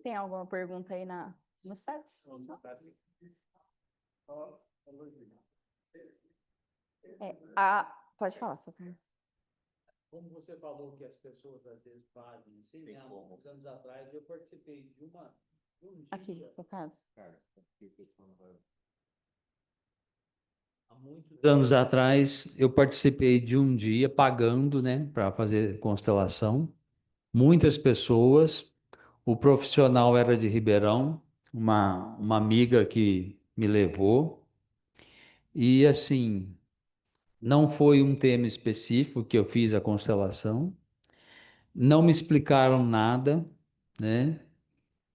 Tem alguma pergunta aí no chat? Pode falar, Socorro. Como você falou que as pessoas às vezes fazem assim, né? Há muitos anos atrás eu participei de um Aqui, dia, seu Carlos. há muitos anos atrás eu participei de um dia pagando, né, para fazer constelação. Muitas pessoas, o profissional era de Ribeirão, uma amiga que me levou, e assim, não foi um tema específico que eu fiz a constelação, não me explicaram nada, né?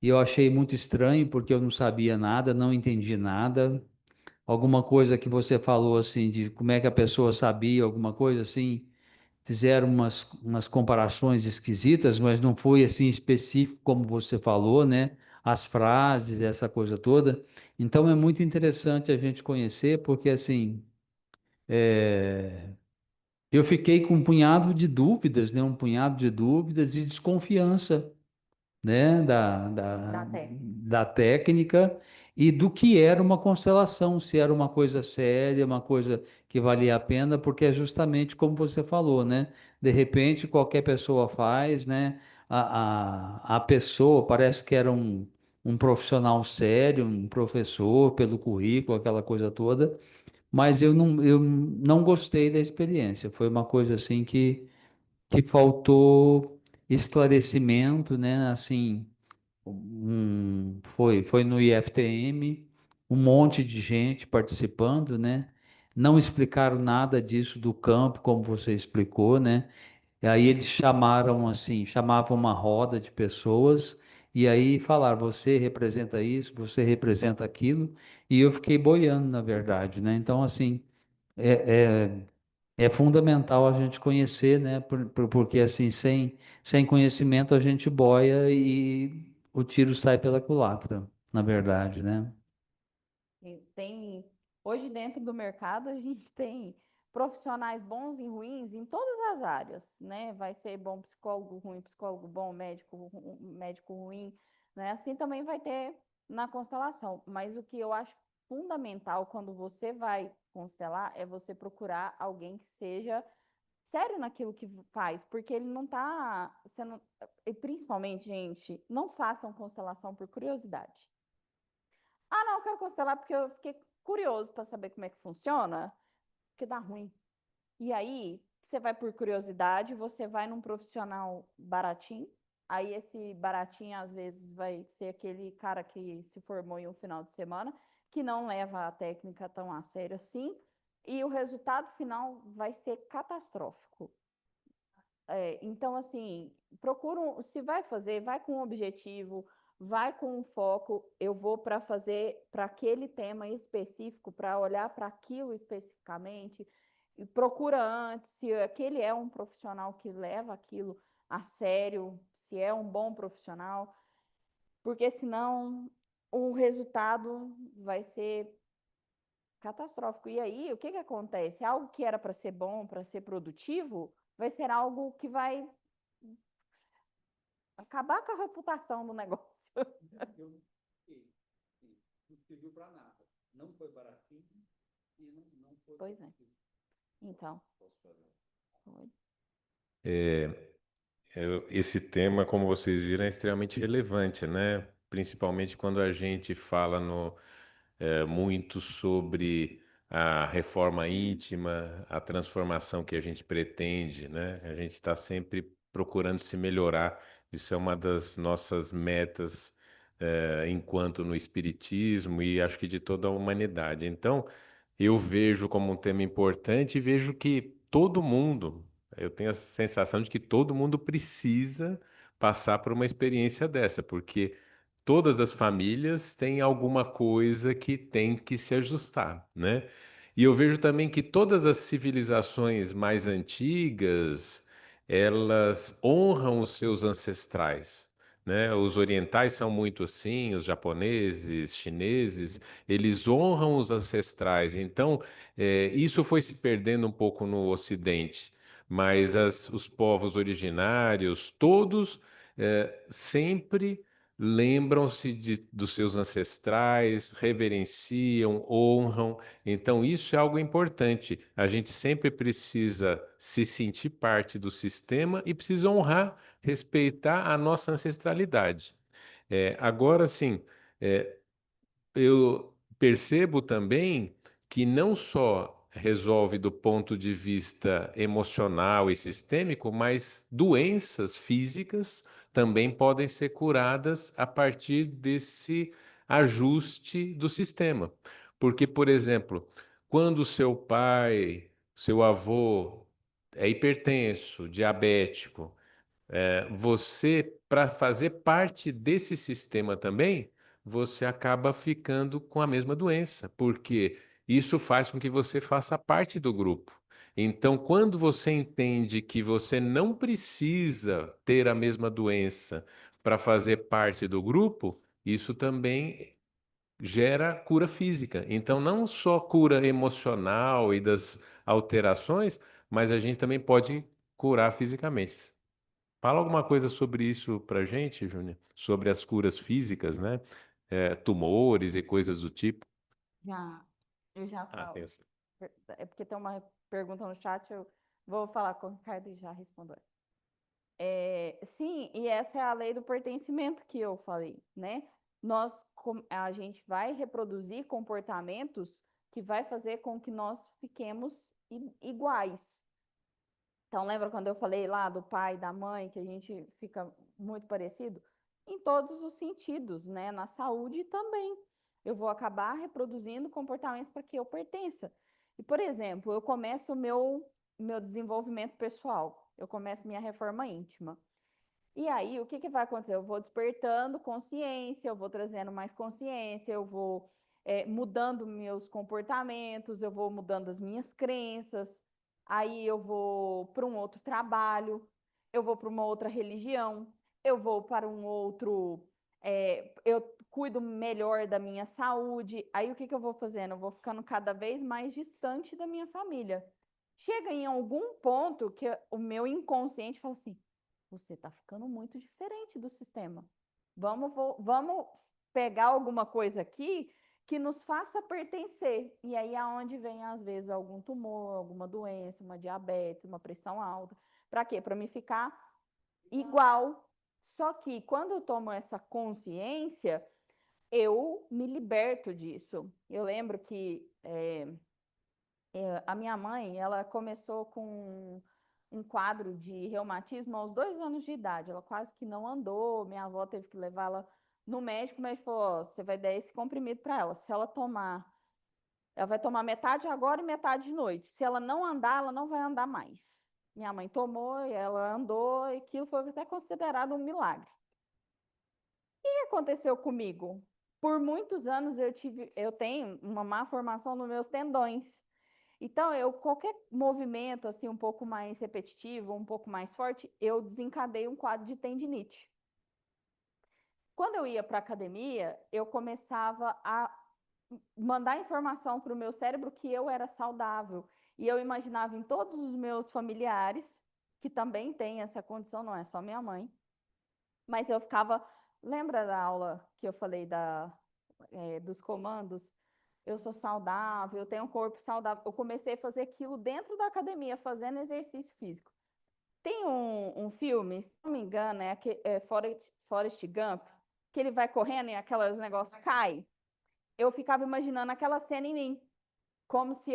E eu achei muito estranho porque eu não sabia nada, não entendi nada. Alguma coisa que você falou assim, de como é que a pessoa sabia, alguma coisa assim, fizeram umas comparações esquisitas, mas não foi assim específico como você falou, né? As frases, essa coisa toda. Então é muito interessante a gente conhecer, porque assim, eu fiquei com um punhado de dúvidas, né? Um punhado de dúvidas e desconfiança, né, Da técnica. da técnica e do que era uma constelação, se era uma coisa séria, uma coisa que valia a pena, porque é justamente como você falou, né? De repente qualquer pessoa faz, né? A pessoa parece que era um profissional sério, um professor pelo currículo, aquela coisa toda, mas eu não gostei da experiência. Foi uma coisa assim que faltou esclarecimento, né? Assim, foi no IFTM, um monte de gente participando, né? Não explicaram nada disso do campo, como você explicou, né? E aí eles chamaram assim, chamavam uma roda de pessoas e aí falaram, você representa isso, você representa aquilo, e eu fiquei boiando, na verdade, né? Então, assim, é, é fundamental a gente conhecer, né? Porque assim, sem conhecimento a gente boia e o tiro sai pela culatra, na verdade, né? Hoje dentro do mercado a gente tem profissionais bons e ruins em todas as áreas, né? Vai ser bom psicólogo bom, médico ruim, né? Assim também vai ter na constelação. Mas o que eu acho fundamental quando você vai constelar é você procurar alguém que seja sério naquilo que faz, porque ele não tá sendo. E principalmente, gente, não façam constelação por curiosidade. Ah, não, eu quero constelar porque eu fiquei curioso para saber como é que funciona, porque dá ruim. E aí, você vai por curiosidade, você vai num profissional baratinho, aí esse baratinho às vezes vai ser aquele cara que se formou em um final de semana, que não leva a técnica tão a sério assim, e o resultado final vai ser catastrófico. Então, assim, se vai fazer, vai com um objetivo, vai com um foco. Eu vou para fazer para aquele tema específico, para olhar para aquilo especificamente, e procura antes se aquele é um profissional que leva aquilo a sério, se é um bom profissional, porque senão o resultado vai ser catastrófico. E aí, o que que acontece? Algo que era para ser bom, para ser produtivo, vai ser algo que vai acabar com a reputação do negócio. Não serviu para nada. Não foi baratinho, Pois é. Então, foi. Esse tema, como vocês viram, é extremamente relevante, né? Principalmente quando a gente fala muito sobre a reforma íntima, a transformação que a gente pretende, né? A gente está sempre procurando se melhorar. Isso é uma das nossas metas, enquanto no espiritismo e acho que de toda a humanidade. Então, eu vejo como um tema importante e vejo que todo mundo, eu tenho a sensação de que todo mundo precisa passar por uma experiência dessa, porque todas as famílias têm alguma coisa que tem que se ajustar, né? E eu vejo também que todas as civilizações mais antigas, elas honram os seus ancestrais, né? Os orientais são muito assim, os japoneses, chineses, eles honram os ancestrais. Então, isso foi se perdendo um pouco no Ocidente, mas os povos originários, todos, sempre lembram-se dos seus ancestrais, reverenciam, honram. Então, isso é algo importante. A gente sempre precisa se sentir parte do sistema e precisa honrar, respeitar a nossa ancestralidade. Agora, sim, é, eu percebo também que não só resolve do ponto de vista emocional e sistêmico, mas doenças físicas também podem ser curadas a partir desse ajuste do sistema. Porque, por exemplo, quando seu pai, seu avô é hipertenso, diabético, você, para fazer parte desse sistema também, você acaba ficando com a mesma doença, porque isso faz com que você faça parte do grupo. Então, quando você entende que você não precisa ter a mesma doença para fazer parte do grupo, isso também gera cura física. Então, não só cura emocional e das alterações, mas a gente também pode curar fisicamente. Fala alguma coisa sobre isso pra gente, Júnior? Sobre as curas físicas, né? Tumores e coisas do tipo. Já, eu já Ah, tem falo. os- É porque tem uma pergunta no chat, eu vou falar com o Ricardo e já responder. Sim, e essa é a lei do pertencimento que eu falei, né? A gente vai reproduzir comportamentos que vai fazer com que nós fiquemos iguais. Então, lembra quando eu falei lá do pai, da mãe, que a gente fica muito parecido? Em todos os sentidos, né? Na saúde também. Eu vou acabar reproduzindo comportamentos para que eu pertença. E, por exemplo, eu começo o meu desenvolvimento pessoal, eu começo minha reforma íntima. E aí, o que que vai acontecer? Eu vou despertando consciência, eu vou trazendo mais consciência, eu vou mudando meus comportamentos, eu vou mudando as minhas crenças, aí eu vou para um outro trabalho, eu vou para uma outra religião, eu vou para um outro. Eu cuido melhor da minha saúde. Aí, o que que eu vou fazendo? Eu vou ficando cada vez mais distante da minha família. Chega em algum ponto que o meu inconsciente fala assim: você está ficando muito diferente do sistema. Vamos pegar alguma coisa aqui que nos faça pertencer. E aí é onde vem, às vezes, algum tumor, alguma doença, uma diabetes, uma pressão alta. Para quê? Para me ficar igual. Só que quando eu tomo essa consciência, eu me liberto disso. Eu lembro que a minha mãe, ela começou com um quadro de reumatismo aos 2 anos de idade. Ela quase que não andou. Minha avó teve que levá-la no médico, mas falou: "Ó, você vai dar esse comprimido para ela. Se ela tomar, ela vai tomar metade agora e metade de noite. Se ela não andar, ela não vai andar mais." Minha mãe tomou e ela andou, e aquilo foi até considerado um milagre. O que aconteceu comigo? Por muitos anos eu tenho uma má formação nos meus tendões. Então, qualquer movimento assim um pouco mais repetitivo, um pouco mais forte, eu desencadeio um quadro de tendinite. Quando eu ia para a academia, eu começava a mandar informação para o meu cérebro que eu era saudável. E eu imaginava em todos os meus familiares, que também têm essa condição, não é só minha mãe, mas lembra da aula que eu falei dos comandos? eu sou saudável, eu tenho um corpo saudável. Eu comecei a fazer aquilo dentro da academia, fazendo exercício físico. Tem um filme, se não me engano, é Forrest Gump, que ele vai correndo e aqueles negócios caem. Eu ficava imaginando aquela cena em mim, como se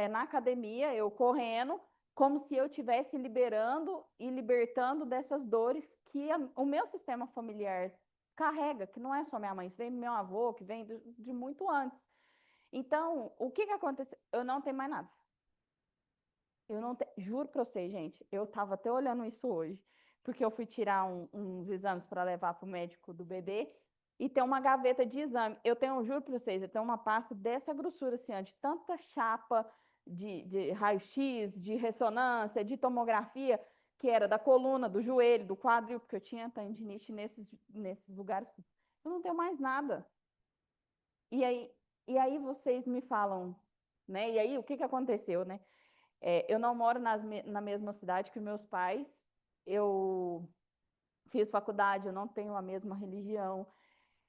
na academia, eu correndo, como se eu estivesse liberando e libertando dessas dores que o meu sistema familiar carrega, que não é só minha mãe, isso vem do meu avô, que vem de muito antes. Então, o que aconteceu? Eu não tenho mais nada. Eu não juro para vocês, gente, eu estava até olhando isso hoje, porque eu fui tirar uns exames para levar para o médico do bebê e tem uma gaveta de exame. Eu tenho, juro para vocês, eu tenho uma pasta dessa grossura, assim, ó, de tanta chapa de raio-x, de ressonância, de tomografia, que era da coluna, do joelho, do quadril, porque eu tinha tendinite nesses lugares. Eu não tenho mais nada. E aí vocês me falam, né? E aí o que aconteceu, né? Eu não moro na mesma cidade que meus pais, eu fiz faculdade, eu não tenho a mesma religião.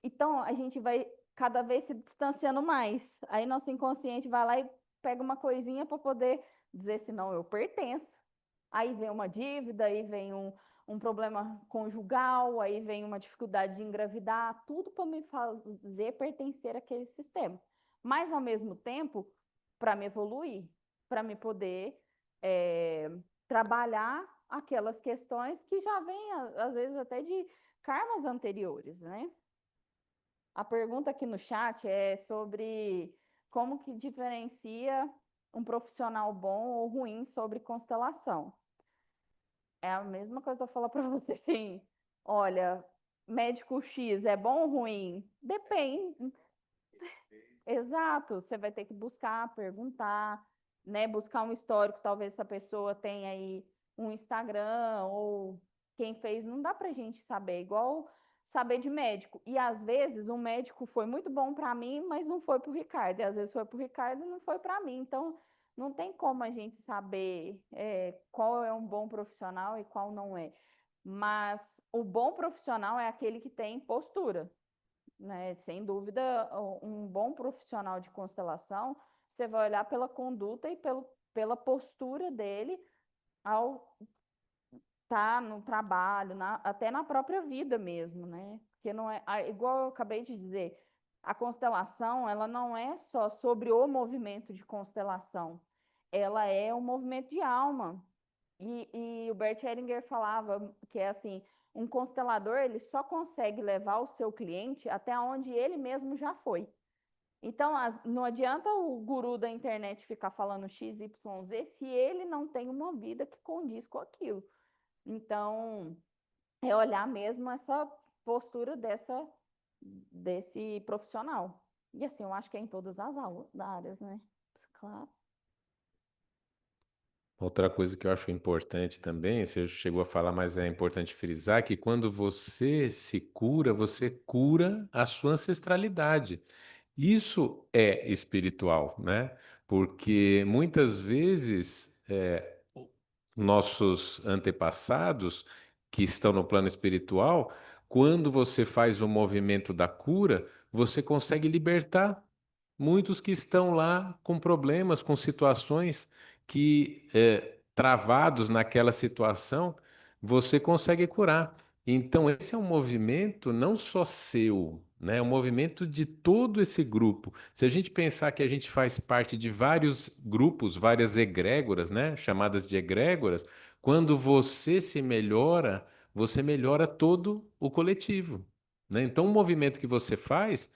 Então, a gente vai cada vez se distanciando mais. Aí, nosso inconsciente vai lá e pega uma coisinha para poder dizer assim, não, eu pertenço. Aí vem uma dívida, aí vem um problema conjugal, aí vem uma dificuldade de engravidar, tudo para me fazer pertencer àquele sistema. Mas, ao mesmo tempo, para me evoluir, para me poder trabalhar aquelas questões que já vêm, às vezes, até de karmas anteriores, né? A pergunta aqui no chat é sobre como que diferencia um profissional bom ou ruim sobre constelação. É a mesma coisa que eu falar para você, assim, olha, médico X é bom ou ruim? Depende. Exato, você vai ter que buscar, perguntar, né? Buscar um histórico, talvez essa pessoa tenha aí um Instagram ou quem fez, não dá pra gente saber, igual saber de médico. E às vezes um médico foi muito bom para mim, mas não foi para o Ricardo, e às vezes foi para o Ricardo e não foi para mim. Então, não tem como a gente saber qual é um bom profissional e qual não é. Mas o bom profissional é aquele que tem postura, né? Sem dúvida, um bom profissional de constelação, você vai olhar pela conduta e pela postura dele ao estar no trabalho, até na própria vida mesmo, né? Porque não é, igual eu acabei de dizer, a constelação, ela não é só sobre o movimento de constelação, ela é um movimento de alma. E o Bert Hellinger falava que é assim, um constelador, ele só consegue levar o seu cliente até onde ele mesmo já foi. Então, não adianta o guru da internet ficar falando X, Y, Z se ele não tem uma vida que condiz com aquilo. Então, é olhar mesmo essa postura desse profissional. E assim, eu acho que é em todas as áreas, né? Claro. Outra coisa que eu acho importante também, você chegou a falar, mas é importante frisar, que quando você se cura, você cura a sua ancestralidade. Isso é espiritual, né? Porque muitas vezes nossos antepassados que estão no plano espiritual, quando você faz o movimento da cura, você consegue libertar muitos que estão lá com problemas, com situações que, travados naquela situação, você consegue curar. Então, esse é um movimento não só seu, né? É um movimento de todo esse grupo. Se a gente pensar que a gente faz parte de vários grupos, várias egrégoras, né? Chamadas de egrégoras, quando você melhora todo o coletivo, né? Então, o movimento que você faz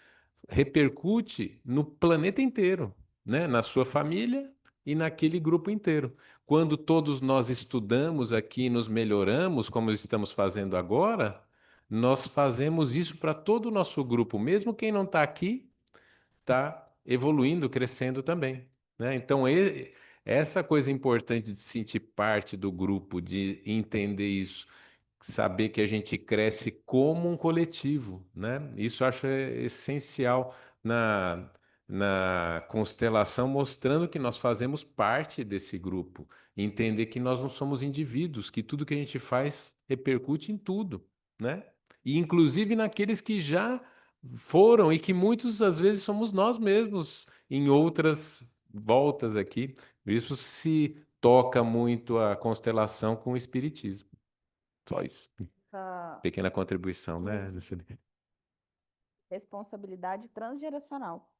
repercute no planeta inteiro, né? Na sua família e naquele grupo inteiro. Quando todos nós estudamos aqui, nos melhoramos, como estamos fazendo agora, nós fazemos isso para todo o nosso grupo, mesmo quem não está aqui, está evoluindo, crescendo também, né? Então, essa coisa importante de sentir parte do grupo, de entender isso, saber que a gente cresce como um coletivo, né? Isso eu acho essencial na constelação, mostrando que nós fazemos parte desse grupo, entender que nós não somos indivíduos, que tudo que a gente faz repercute em tudo, né? E inclusive naqueles que já foram e que muitos, às vezes, somos nós mesmos em outras voltas aqui. Isso se toca muito a constelação com o espiritismo. Só isso. Essa Pequena contribuição, né? responsabilidade transgeracional,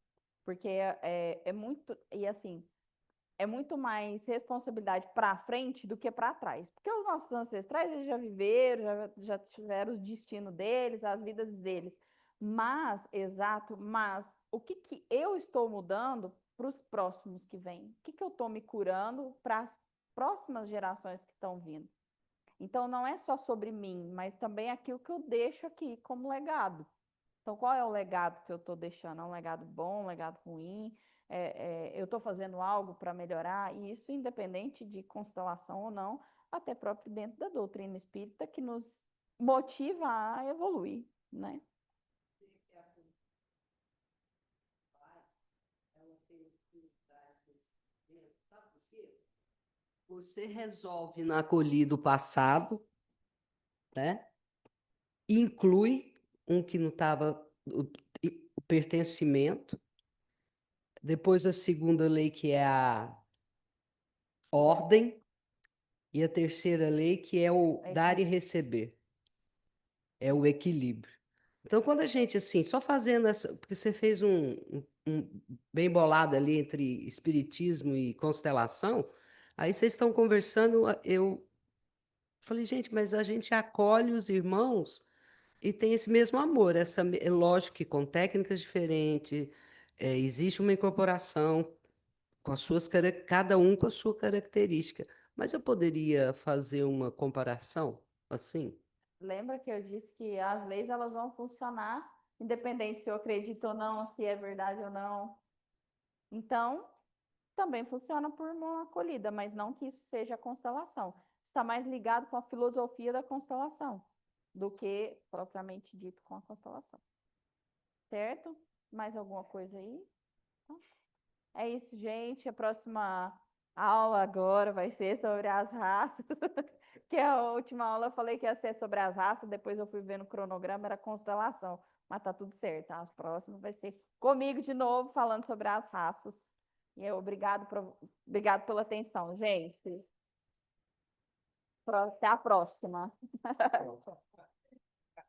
porque é muito, e assim, é muito mais responsabilidade para frente do que para trás. Porque os nossos ancestrais, eles já viveram, já tiveram o destino deles, as vidas deles. Mas, exato, mas o que que eu estou mudando para os próximos que vêm? O que que eu estou me curando para as próximas gerações que estão vindo? Então, não é só sobre mim, mas também aquilo que eu deixo aqui como legado. Então, qual é o legado que eu estou deixando? É um legado bom, um legado ruim? Eu estou fazendo algo para melhorar? E isso independente de constelação ou não, até próprio dentro da doutrina espírita, que nos motiva a evoluir, né? Você resolve na acolhida o passado, né? Inclui um que não estava, o pertencimento. Depois a segunda lei, que é a ordem. E a terceira lei, que é o dar e receber. É o equilíbrio. Então, quando a gente, assim, só fazendo essa... Porque você fez um bem bolado ali entre espiritismo e constelação, aí vocês estão conversando, eu falei, gente, mas a gente acolhe os irmãos e tem esse mesmo amor. É lógico que com técnicas diferentes, existe uma incorporação com as suas, cada um com a sua característica. Mas eu poderia fazer uma comparação assim? Lembra que eu disse que as leis elas vão funcionar independente se eu acredito ou não, se é verdade ou não. Então, também funciona por uma acolhida, mas não que isso seja a constelação. Está mais ligado com a filosofia da constelação do que propriamente dito com a constelação. Certo? Mais alguma coisa aí? Então, é isso, gente. A próxima aula agora vai ser sobre as raças. Que a última aula eu falei que ia ser sobre as raças, depois eu fui ver no cronograma, era constelação. Mas tá tudo certo. A próxima vai ser comigo de novo, falando sobre as raças. E eu, obrigado pela atenção, gente. Até a próxima.